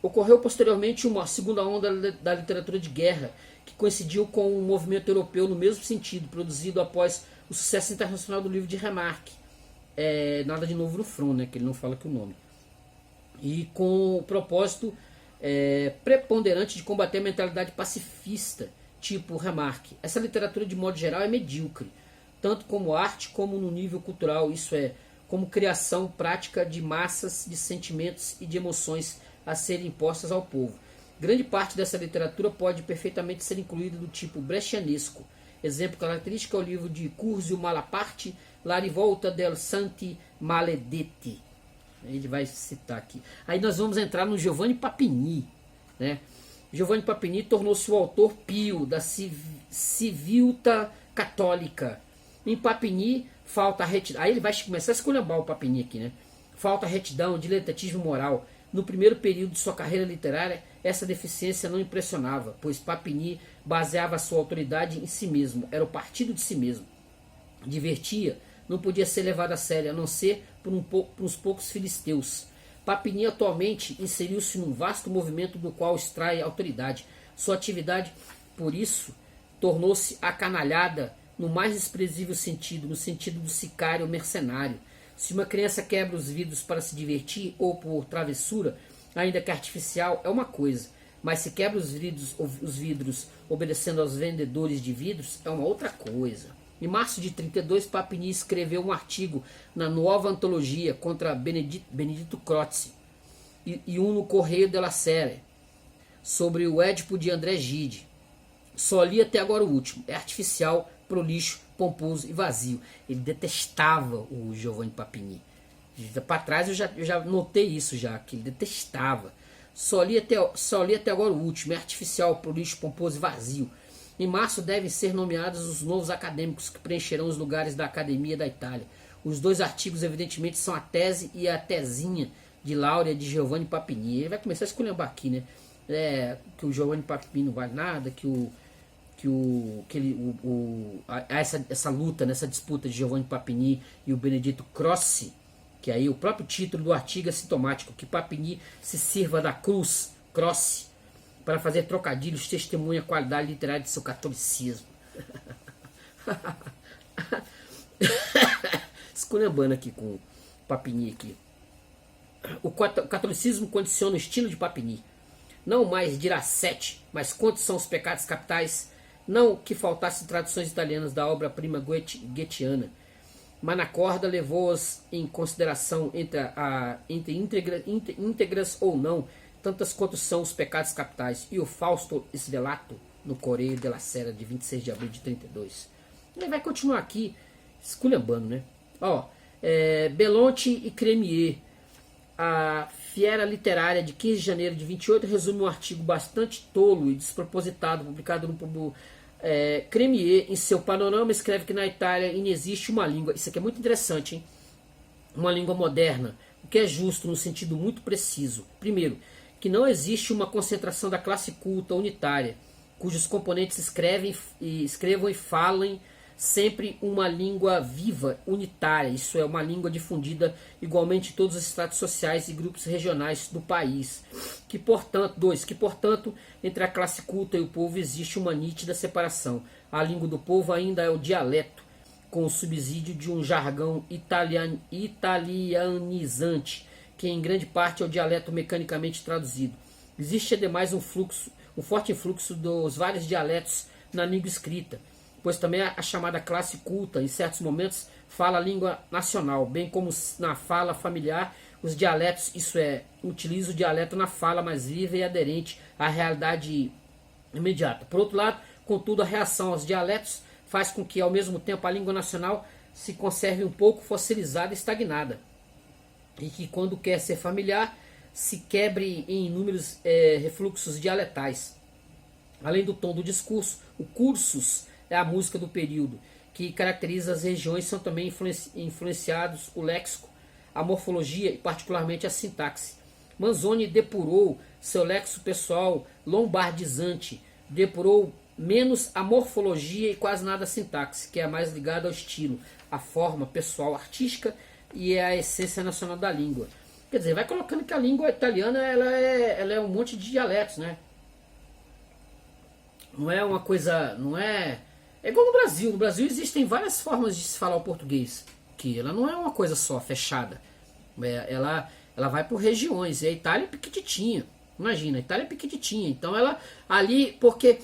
ocorreu posteriormente uma segunda onda da literatura de guerra, que coincidiu com um movimento europeu no mesmo sentido, produzido após o sucesso internacional do livro de Remarque, Nada de Novo no Front, né, que ele não fala aqui o nome, e com o propósito preponderante de combater a mentalidade pacifista, tipo Remarque. Essa literatura, de modo geral, é medíocre, tanto como arte como no nível cultural, isso é, como criação prática de massas de sentimentos e de emoções a serem impostas ao povo. Grande parte dessa literatura pode perfeitamente ser incluída do tipo brescianesco. Exemplo característico é o livro de Curzio Malaparte, La Rivolta del Santi Maledetti. Ele vai citar aqui. Aí nós vamos entrar no Giovanni Papini, né? Giovanni Papini tornou-se o autor pio da Civiltà Católica. Em Papini falta retidão. Aí ele vai começar a esculhambar o Papini aqui, né? Falta retidão, diletantismo moral. No primeiro período de sua carreira literária, essa deficiência não impressionava, pois Papini baseava sua autoridade em si mesmo, era o partido de si mesmo. Divertia, não podia ser levado a sério, a não ser por uns poucos filisteus. Papini atualmente inseriu-se num vasto movimento do qual extrai autoridade. Sua atividade, por isso, tornou-se acanalhada no mais desprezível sentido, no sentido do sicário mercenário. Se uma criança quebra os vidros para se divertir ou por travessura, ainda que artificial, é uma coisa, mas se quebra os vidros obedecendo aos vendedores de vidros, é uma outra coisa. Em março de 32, Papini escreveu um artigo na Nova Antologia contra Benedito Croce e um no Correio della Sera sobre o Édipo de André Gide. Só li até agora o último. É artificial, prolixo, pomposo e vazio. Ele detestava o Giovanni Papini. Para trás eu já notei isso já, que ele detestava. Só li até agora o último. É artificial, prolixo, pomposo e vazio. Em março devem ser nomeados os novos acadêmicos que preencherão os lugares da Academia da Itália. Os dois artigos, evidentemente, são a tese e a tesinha de laurea de Giovanni Papini. Ele vai começar a esculhambar aqui, né? Que o Giovanni Papini não vale nada, essa luta, nessa disputa de Giovanni Papini e o Benedito Croce, que aí o próprio título do artigo é sintomático, que Papini se sirva da cruz, Croce, para fazer trocadilhos, testemunha a qualidade literária de seu catolicismo. Esculhambando aqui com o Papini aqui. O catolicismo condiciona o estilo de Papini. Não mais dirá sete, mas quantos são os pecados capitais? Não que faltassem traduções italianas da obra-prima goetheana. Manacorda levou-as em consideração entre íntegras ou não, tantas quanto são os pecados capitais, e o Fausto Svelato, no Correio della Sera, de 26 de abril de 32. Ele vai continuar aqui, esculhambando, né? Belonte e Cremier, a Fiera Literária, de 15 de janeiro de 28, resume um artigo bastante tolo e despropositado, publicado no Crémier, em seu panorama, escreve que na Itália inexiste uma língua, isso aqui é muito interessante, hein? Uma língua moderna, o que é justo no sentido muito preciso. Primeiro, que não existe uma concentração da classe culta unitária, cujos componentes escrevam e falem sempre uma língua viva, unitária, isso é, uma língua difundida igualmente em todos os estratos sociais e grupos regionais do país. Que, portanto, entre a classe culta e o povo existe uma nítida separação. A língua do povo ainda é o dialeto, com o subsídio de um jargão italianizante, que em grande parte é o dialeto mecanicamente traduzido. Existe, ademais, um forte influxo dos vários dialetos na língua escrita, pois também a chamada classe culta, em certos momentos, fala a língua nacional, bem como na fala familiar, os dialetos, isso é, utiliza o dialeto na fala mais viva e aderente à realidade imediata. Por outro lado, contudo, a reação aos dialetos faz com que, ao mesmo tempo, a língua nacional se conserve um pouco fossilizada e estagnada, e que, quando quer ser familiar, se quebre em inúmeros refluxos dialetais. Além do tom do discurso, o cursus é a música do período, que caracteriza as regiões, são também influenciados o léxico, a morfologia e particularmente a sintaxe. Manzoni depurou seu léxico pessoal lombardizante, depurou menos a morfologia e quase nada a sintaxe, que é a mais ligada ao estilo, a forma pessoal artística e a essência nacional da língua. Quer dizer, vai colocando que a língua italiana ela é um monte de dialetos, né? Não é uma coisa, não é... É igual no Brasil. No Brasil existem várias formas de se falar o português, que ela não é uma coisa só, fechada. Ela vai por regiões, e a Itália é pequititinha. Imagina, a Itália é pequititinha. Então ela ali, porque...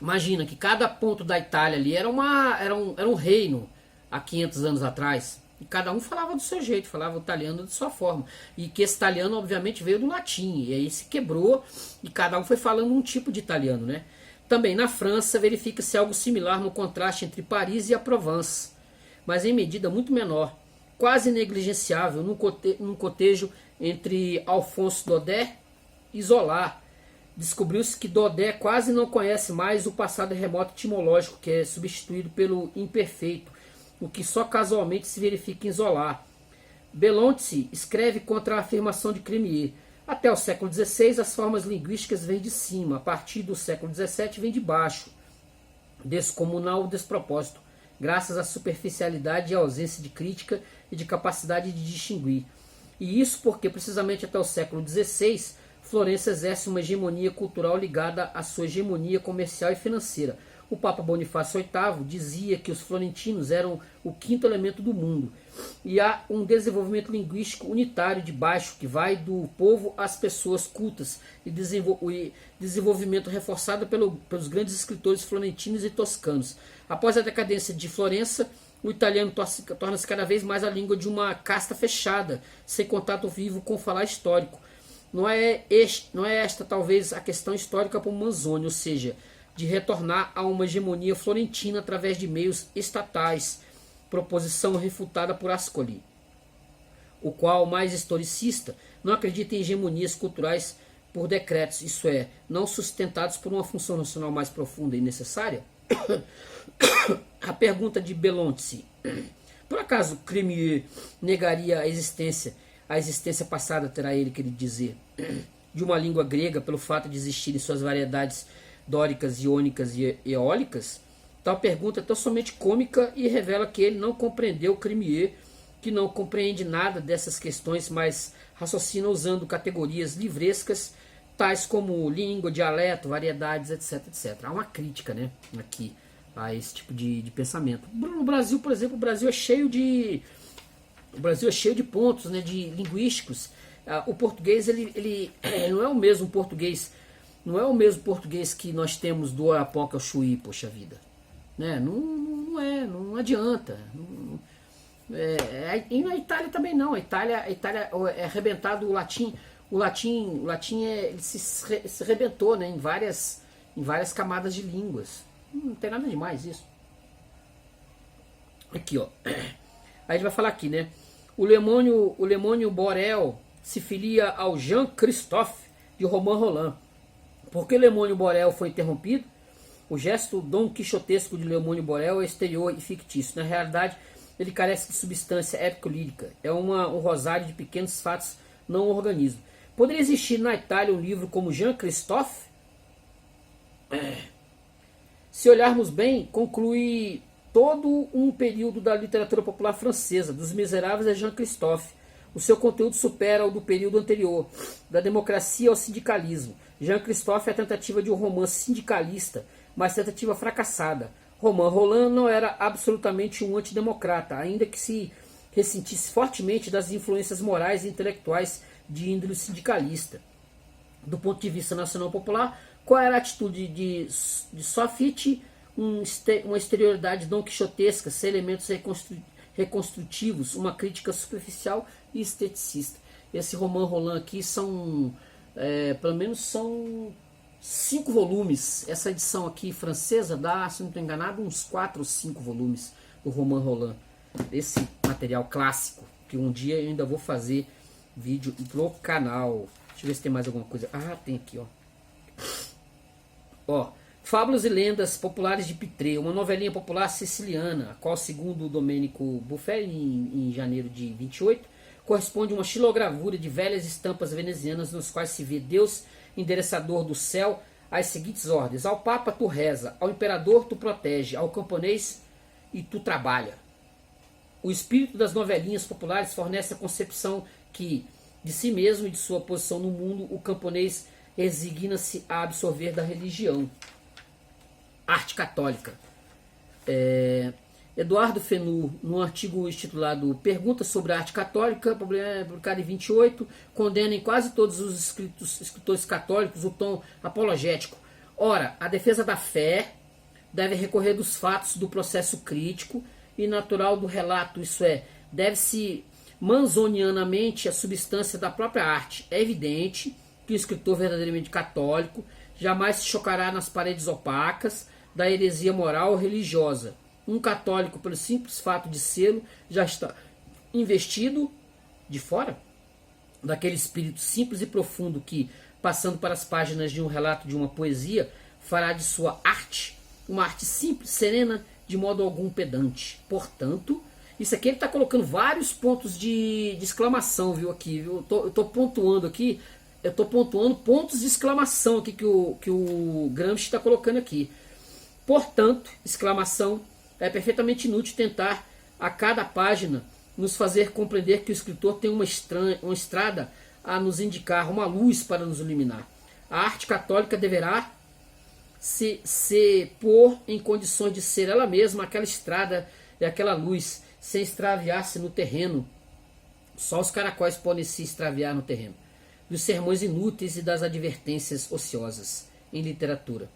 Imagina que cada ponto da Itália ali era um reino há 500 anos atrás. E cada um falava do seu jeito, falava o italiano de sua forma. E que esse italiano, obviamente, veio do latim. E aí se quebrou e cada um foi falando um tipo de italiano, né? Também na França verifica-se algo similar no contraste entre Paris e a Provence, mas em medida muito menor, quase negligenciável num cotejo entre Alphonse Daudet e Zola. Descobriu-se que Daudet quase não conhece mais o passado remoto etimológico, que é substituído pelo imperfeito, o que só casualmente se verifica em Zola. Belonte escreve contra a afirmação de Crémier. Até o século XVI, as formas linguísticas vêm de cima, a partir do século XVII vem de baixo, descomunal o despropósito, graças à superficialidade e à ausência de crítica e de capacidade de distinguir. E isso porque, precisamente até o século XVI, Florença exerce uma hegemonia cultural ligada à sua hegemonia comercial e financeira. O Papa Bonifácio VIII dizia que os florentinos eram o quinto elemento do mundo. E há um desenvolvimento linguístico unitário de baixo, que vai do povo às pessoas cultas, e desenvolvimento reforçado pelos grandes escritores florentinos e toscanos. Após a decadência de Florença, o italiano torna-se cada vez mais a língua de uma casta fechada, sem contato vivo com o falar histórico. Não é esta talvez a questão histórica para o Manzoni, ou seja, de retornar a uma hegemonia florentina através de meios estatais, proposição refutada por Ascoli, o qual, mais historicista, não acredita em hegemonias culturais por decretos, isso é, não sustentados por uma função nacional mais profunda e necessária. A pergunta de Belonte: por acaso Crémier negaria a existência passada, terá ele querido dizer, de uma língua grega pelo fato de existirem suas variedades dóricas, iônicas e eólicas? Tal pergunta é tão somente cômica e revela que ele não compreendeu Crémier, que não compreende nada dessas questões, mas raciocina usando categorias livrescas, tais como língua, dialeto, variedades, etc, etc. Há uma crítica, né, aqui a esse tipo de pensamento. No Brasil, por exemplo, o Brasil é cheio de pontos, né, de linguísticos. O português ele não é o mesmo português, que nós temos do Oiapoque ao Chuí, poxa vida, né? Não adianta. E na Itália também não. A Itália é arrebentado o latim. O latim ele se arrebentou, né, em várias camadas de línguas. Não tem nada demais isso. Aqui, ó. Aí a gente vai falar aqui, né? O Lemônio Borel se filia ao Jean Christophe de Romain Rolland. Por que Lemônio Borel foi interrompido? O gesto dom quixotesco de Leomônio Borel é exterior e fictício. Na realidade, ele carece de substância épico-lírica. É um rosário de pequenos fatos não organismos. Poderia existir na Itália um livro como Jean Christophe? Se olharmos bem, conclui todo um período da literatura popular francesa, dos Miseráveis a Jean Christophe. O seu conteúdo supera o do período anterior, da democracia ao sindicalismo. Jean Christophe é a tentativa de um romance sindicalista, mas tentativa fracassada. Romain Rolland não era absolutamente um antidemocrata, ainda que se ressentisse fortemente das influências morais e intelectuais de índole sindicalista. Do ponto de vista nacional popular, qual era a atitude de Sofite? Uma exterioridade donquixotesca, sem elementos reconstrutivos, uma crítica superficial e esteticista. Esse Romain Rolland aqui são, pelo menos são 5 volumes. Essa edição aqui francesa dá, se não estou enganado, uns 4 ou 5 volumes do Romain Rolland. Esse material clássico, que um dia eu ainda vou fazer vídeo pro canal. Deixa eu ver se tem mais alguma coisa. Ah, tem aqui, ó. Fábulas e Lendas Populares de Pitré, uma novelinha popular siciliana, a qual, segundo o Domenico Buffelli, em janeiro de 28, corresponde a uma xilogravura de velhas estampas venezianas nos quais se vê Deus, endereçador do céu, as seguintes ordens: ao Papa tu reza, ao Imperador tu protege, ao camponês e tu trabalha. O espírito das novelinhas populares fornece a concepção que, de si mesmo e de sua posição no mundo, o camponês resigna-se a absorver da religião. Arte católica. Eduardo Fenur, num artigo intitulado Perguntas sobre a Arte Católica, publicado em 28, condena em quase todos os escritores católicos o tom apologético. Ora, a defesa da fé deve recorrer dos fatos do processo crítico e natural do relato, isso é, deve-se manzonianamente a substância da própria arte. É evidente que o escritor verdadeiramente católico jamais se chocará nas paredes opacas da heresia moral ou religiosa. Um católico, pelo simples fato de sê-lo, já está investido de fora daquele espírito simples e profundo que, passando para as páginas de um relato de uma poesia, fará de sua arte uma arte simples, serena, de modo algum pedante. Portanto, isso aqui ele está colocando vários pontos de exclamação, viu, aqui. Eu estou pontuando aqui, eu estou pontuando pontos de exclamação aqui que o Gramsci está colocando aqui. Portanto, exclamação, é perfeitamente inútil tentar a cada página nos fazer compreender que o escritor tem uma estrada a nos indicar, uma luz para nos iluminar. A arte católica deverá se pôr em condições de ser ela mesma aquela estrada e aquela luz, sem extraviar-se no terreno. Só os caracóis podem se extraviar no terreno. Dos sermões inúteis e das advertências ociosas em literatura.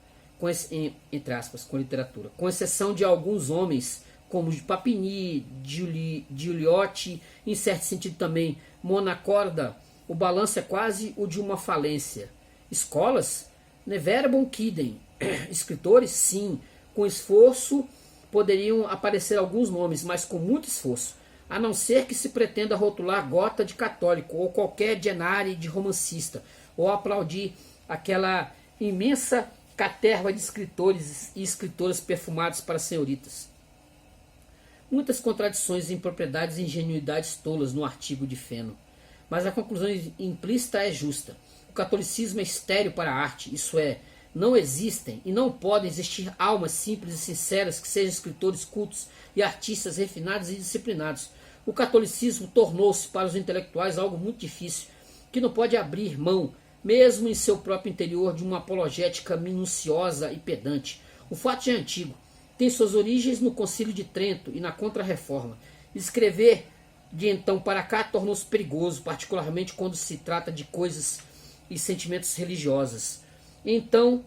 Entre aspas, com literatura, com exceção de alguns homens como Papini, Giuliotti, em certo sentido também Monacorda, o balanço é quase o de uma falência. Escolas? Ne verbum quidem. Escritores? Sim. Com esforço poderiam aparecer alguns nomes, mas com muito esforço, a não ser que se pretenda rotular Gota de católico ou qualquer Genari de romancista, ou aplaudir aquela imensa caterva de escritores e escritoras perfumados para senhoritas. Muitas contradições, impropriedades e ingenuidades tolas no artigo de Feno. Mas a conclusão implícita é justa. O catolicismo é estéril para a arte, isso é, não existem e não podem existir almas simples e sinceras que sejam escritores cultos e artistas refinados e disciplinados. O catolicismo tornou-se para os intelectuais algo muito difícil, que não pode abrir mão, mesmo em seu próprio interior, de uma apologética minuciosa e pedante. O fato já é antigo. Tem suas origens no Concílio de Trento e na Contra-Reforma. Escrever de então para cá tornou-se perigoso, particularmente quando se trata de coisas e sentimentos religiosos. Então,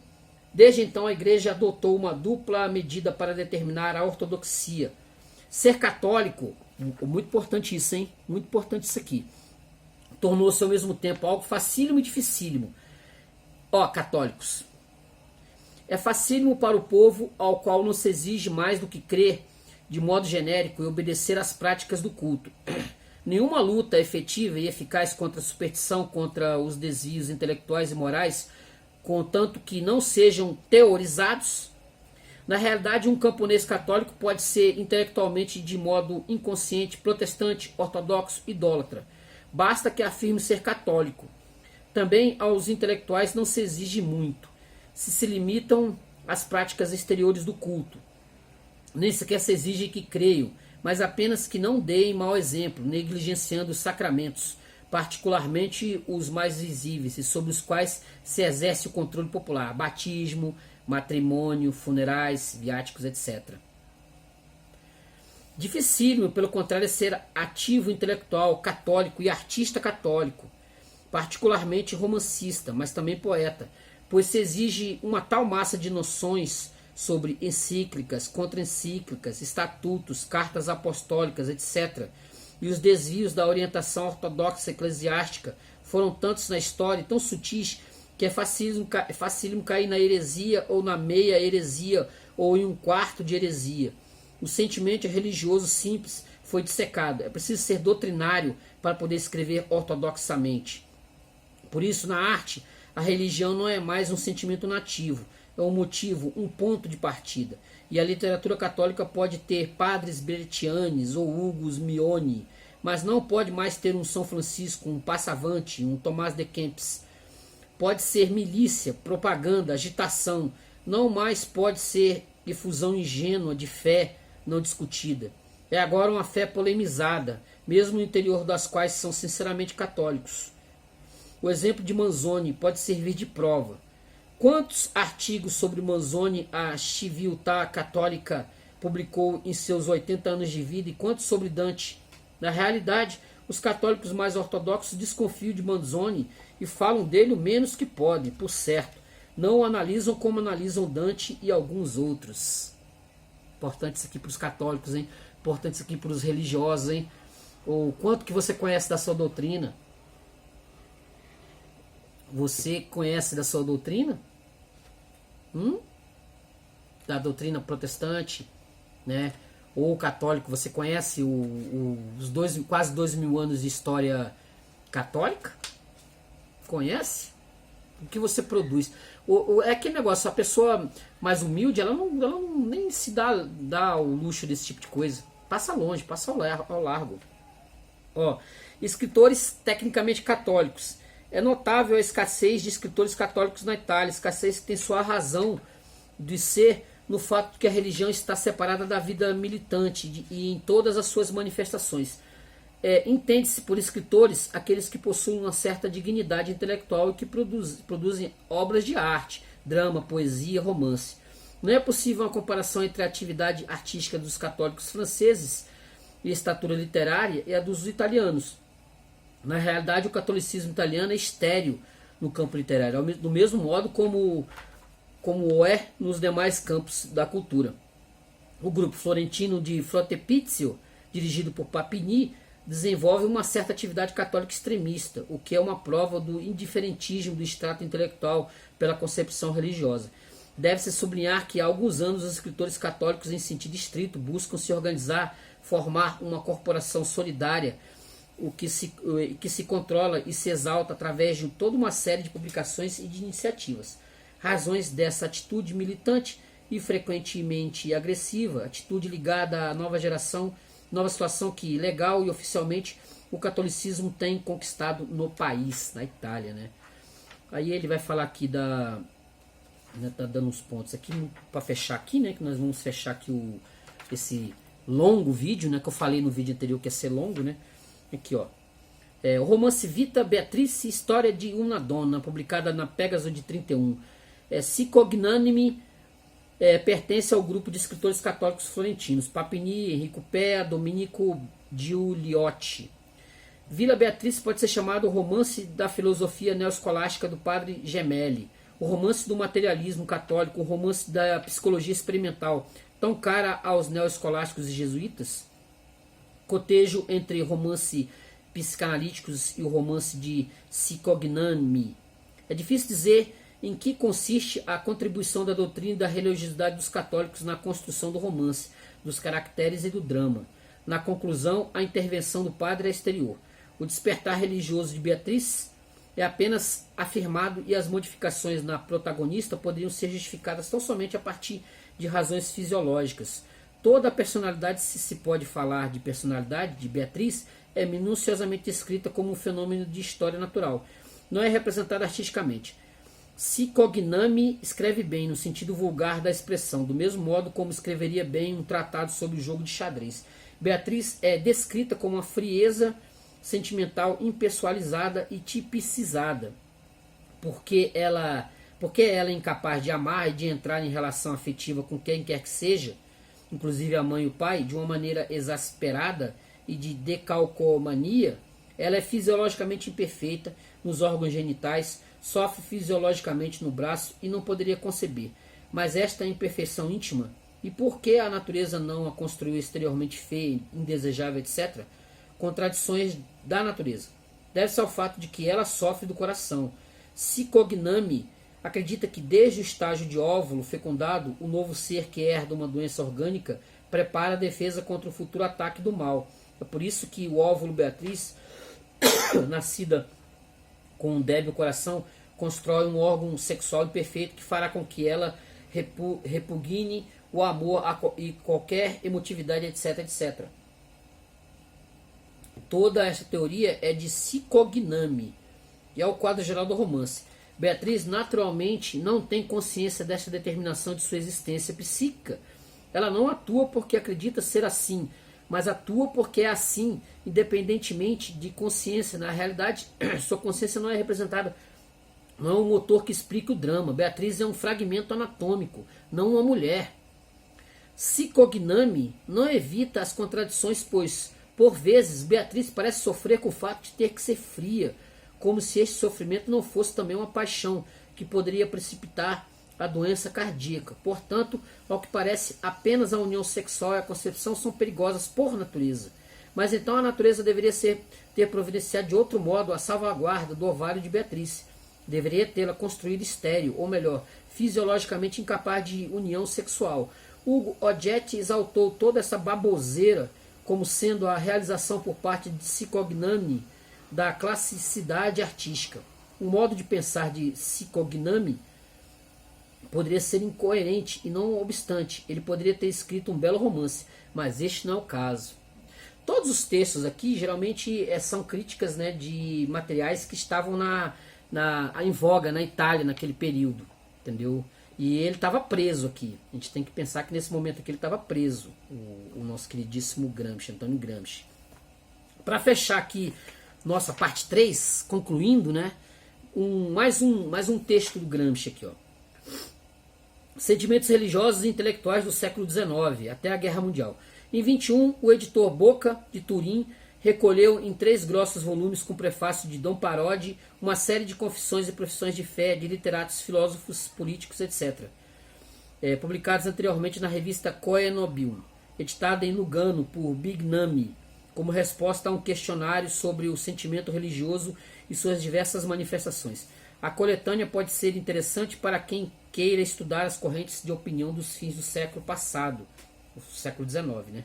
desde então, a Igreja adotou uma dupla medida para determinar a ortodoxia. Ser católico, muito importante isso, hein? Muito importante isso aqui. Tornou-se ao mesmo tempo algo facílimo e dificílimo. Ó, católicos, é facílimo para o povo ao qual não se exige mais do que crer de modo genérico e obedecer às práticas do culto. Nenhuma luta efetiva e eficaz contra a superstição, contra os desvios intelectuais e morais, contanto que não sejam teorizados, Na realidade, um camponês católico pode ser intelectualmente de modo inconsciente, protestante, ortodoxo, idólatra. Basta que afirme ser católico. Também aos intelectuais não se exige muito, se limitam às práticas exteriores do culto. Nem sequer se exige que creiam, mas apenas que não deem mau exemplo, negligenciando os sacramentos, particularmente os mais visíveis e sobre os quais se exerce o controle popular: batismo, matrimônio, funerais, viáticos, etc. Dificílimo, pelo contrário, é ser ativo intelectual, católico e artista católico, particularmente romancista, mas também poeta, pois se exige uma tal massa de noções sobre encíclicas, contra-encíclicas, estatutos, cartas apostólicas, etc., e os desvios da orientação ortodoxa eclesiástica foram tantos na história e tão sutis que é facílimo cair na heresia ou na meia heresia ou em um quarto de heresia. O sentimento religioso simples foi dissecado. É preciso ser doutrinário para poder escrever ortodoxamente. Por isso, na arte, a religião não é mais um sentimento nativo, é um motivo, um ponto de partida. E a literatura católica pode ter padres Bertianes ou Hugos Mione, mas não pode mais ter um São Francisco, um Passavante, um Tomás de Kempis. Pode ser milícia, propaganda, agitação, não mais pode ser difusão ingênua de fé não discutida. É agora uma fé polemizada, mesmo no interior das quais são sinceramente católicos. O exemplo de Manzoni pode servir de prova. Quantos artigos sobre Manzoni a Civiltà Católica publicou em seus 80 anos de vida e quantos sobre Dante? Na realidade, os católicos mais ortodoxos desconfiam de Manzoni e falam dele o menos que podem, por certo. Não o analisam como analisam Dante e alguns outros. Importante isso aqui para os católicos, hein? Importante isso aqui para os religiosos, hein? O quanto que você conhece da sua doutrina? Você conhece da sua doutrina? Da doutrina protestante, né? Ou católico? Você conhece os quase 2.000 anos de história católica? Conhece? O que você produz? É aquele negócio, a pessoa mais humilde, ela não nem se dá o luxo desse tipo de coisa. Passa longe, passa ao largo. Escritores tecnicamente católicos. É notável a escassez de escritores católicos na Itália, escassez que tem sua razão de ser no fato de que a religião está separada da vida militante e em todas as suas manifestações. Entende-se por escritores aqueles que possuem uma certa dignidade intelectual e que produzem obras de arte, drama, poesia, romance. Não é possível uma comparação entre a atividade artística dos católicos franceses e a estatura literária e a dos italianos. Na realidade, o catolicismo italiano é estéril no campo literário, do mesmo modo como é nos demais campos da cultura. O grupo florentino de Frontepizio, dirigido por Papini, desenvolve uma certa atividade católica extremista, o que é uma prova do indiferentismo do extrato intelectual pela concepção religiosa. Deve-se sublinhar que há alguns anos os escritores católicos em sentido estrito buscam se organizar, formar uma corporação solidária, o que se controla e se exalta através de toda uma série de publicações e de iniciativas. Razões dessa atitude militante e frequentemente agressiva, atitude ligada à nova geração, nova situação que, legal e oficialmente, o catolicismo tem conquistado no país, na Itália, né? Aí ele vai falar aqui tá dando uns pontos aqui para fechar aqui, né? Que nós vamos fechar aqui esse longo vídeo, né? Que eu falei no vídeo anterior que ia ser longo, né? Aqui, ó. O romance Vita Beatrice, História de uma Donna, publicada na Pegasus de 31. Cicognanimi, pertence ao grupo de escritores católicos florentinos: Papini, Enrico Pea, Domenico Giuliotti. Vila Beatrice pode ser chamado o romance da filosofia neoescolástica do padre Gemelli, o romance do materialismo católico, o romance da psicologia experimental, tão cara aos neoescolásticos e jesuítas. Cotejo entre romance psicanalíticos e o romance de Cicognanimi. É difícil dizer em que consiste a contribuição da doutrina e da religiosidade dos católicos na construção do romance, dos caracteres e do drama. Na conclusão, a intervenção do padre é exterior. O despertar religioso de Beatriz é apenas afirmado e as modificações na protagonista poderiam ser justificadas tão somente a partir de razões fisiológicas. Toda a personalidade, se pode falar de personalidade, de Beatriz, é minuciosamente descrita como um fenômeno de história natural. Não é representada artisticamente. Cicognami escreve bem no sentido vulgar da expressão, do mesmo modo como escreveria bem um tratado sobre o jogo de xadrez. Beatriz é descrita como uma frieza sentimental impessoalizada e tipicizada, porque ela é incapaz de amar e de entrar em relação afetiva com quem quer que seja, inclusive a mãe e o pai, de uma maneira exasperada e de decalcomania. Ela é fisiologicamente imperfeita nos órgãos genitais, sofre fisiologicamente no braço e não poderia conceber. Mas esta imperfeição íntima, e por que a natureza não a construiu exteriormente feia, indesejável, etc., contradições da natureza, deve-se ao fato de que ela sofre do coração. Cicognami acredita que desde o estágio de óvulo fecundado, o novo ser que herda uma doença orgânica prepara a defesa contra o futuro ataque do mal. É por isso que o óvulo Beatriz, nascida com um débil coração, constrói um órgão sexual imperfeito que fará com que ela repugne o amor e qualquer emotividade, etc, etc. Toda essa teoria é de Cicognami e é o quadro geral do romance. Beatriz naturalmente não tem consciência desta determinação de sua existência psíquica. Ela não atua porque acredita ser assim, mas atua porque é assim, independentemente de consciência. Na realidade, sua consciência não é representada, não é um motor que explica o drama. Beatriz é um fragmento anatômico, não uma mulher. Cicognami não evita as contradições, pois, por vezes, Beatriz parece sofrer com o fato de ter que ser fria, como se este sofrimento não fosse também uma paixão que poderia precipitar a doença cardíaca. Portanto, ao que parece, apenas a união sexual e a concepção são perigosas por natureza. Mas então a natureza deveria ter providenciado de outro modo a salvaguarda do ovário de Beatriz. Deveria tê-la construído estéril, ou melhor, fisiologicamente incapaz de união sexual. Hugo Odget exaltou toda essa baboseira como sendo a realização por parte de Cicognami da classicidade artística. O modo de pensar de Cicognami poderia ser incoerente e, não obstante, ele poderia ter escrito um belo romance, mas este não é o caso. Todos os textos aqui geralmente são críticas, né, de materiais que estavam em voga na Itália naquele período, entendeu? E ele estava preso aqui. A gente tem que pensar que nesse momento aqui ele estava preso, o nosso queridíssimo Gramsci, Antônio Gramsci. Para fechar aqui nossa parte 3, concluindo, né, mais um texto do Gramsci aqui, ó. Sentimentos religiosos e intelectuais do século XIX, até a Guerra Mundial. Em 21, o editor Boca, de Turim, recolheu em 3 grossos volumes com prefácio de Dom Parodi uma série de confissões e profissões de fé de literatos, filósofos, políticos, etc. Publicados anteriormente na revista Coenobium, editada em Lugano por Bignami, como resposta a um questionário sobre o sentimento religioso e suas diversas manifestações. A coletânea pode ser interessante para quem queira estudar as correntes de opinião dos fins do século passado, o século XIX, né?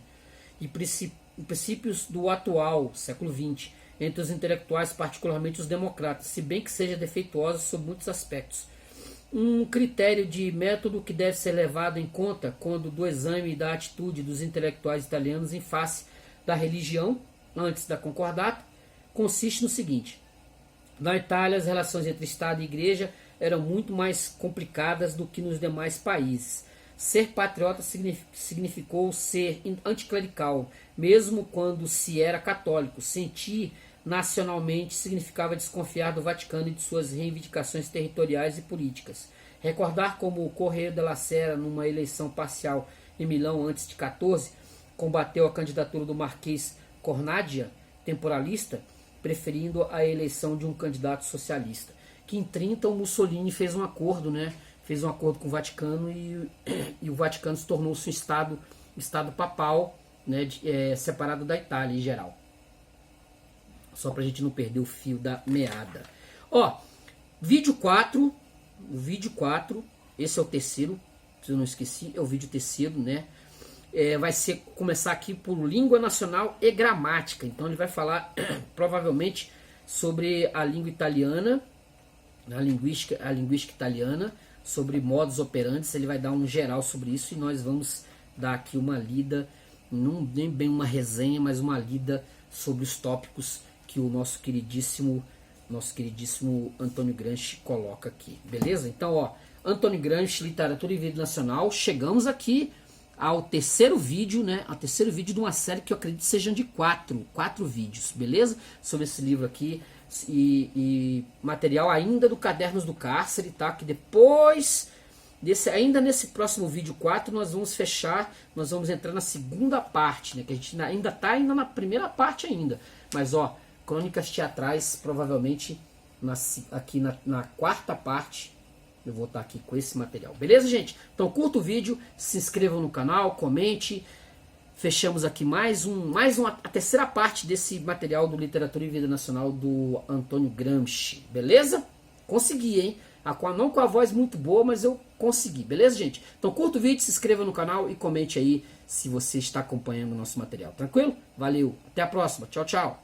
E princípios do atual, século XX, entre os intelectuais, particularmente os democratas, se bem que seja defeituosa sob muitos aspectos. Um critério de método que deve ser levado em conta quando do exame da atitude dos intelectuais italianos em face da religião, antes da concordata, consiste no seguinte: na Itália, as relações entre Estado e Igreja eram muito mais complicadas do que nos demais países. Ser patriota significou ser anticlerical, mesmo quando se era católico. Sentir nacionalmente significava desconfiar do Vaticano e de suas reivindicações territoriais e políticas. Recordar como o Correio della Sera, numa eleição parcial em Milão antes de 14, combateu a candidatura do Marquês Cornadia, temporalista, preferindo a eleição de um candidato socialista. Que em 30 o Mussolini fez um acordo, né? Fez um acordo com o Vaticano e o Vaticano se tornou-se um estado papal, né? Separado da Itália em geral. Só para a gente não perder o fio da meada. Ó, vídeo 4, o vídeo 4, esse é o terceiro, se eu não esqueci, é o vídeo terceiro, né? Vai começar aqui por língua nacional e gramática. Então ele vai falar provavelmente sobre a língua italiana, a linguística italiana, sobre modus operandi, ele vai dar um geral sobre isso e nós vamos dar aqui uma lida, não nem bem uma resenha, mas uma lida sobre os tópicos que o nosso queridíssimo Antônio Gramsci coloca aqui, beleza? Então, ó, Antônio Gramsci, Literatura e Vida Nacional, chegamos aqui ao terceiro vídeo, né? Ao terceiro vídeo de uma série que eu acredito sejam de quatro vídeos, beleza? Sobre esse livro aqui e material ainda do Cadernos do Cárcere, tá? Que depois ainda nesse próximo vídeo 4 nós vamos fechar, nós vamos entrar na segunda parte, né? Que a gente ainda tá na primeira parte ainda, mas ó, Crônicas Teatrais provavelmente aqui na quarta parte. Eu vou estar aqui com esse material. Beleza, gente? Então curta o vídeo, se inscrevam no canal, comente. Fechamos aqui a terceira parte desse material do Literatura e Vida Nacional do Antônio Gramsci. Beleza? Consegui, hein? Não com a voz muito boa, mas eu consegui. Beleza, gente? Então curta o vídeo, se inscreva no canal e comente aí se você está acompanhando o nosso material. Tranquilo? Valeu. Até a próxima. Tchau, tchau.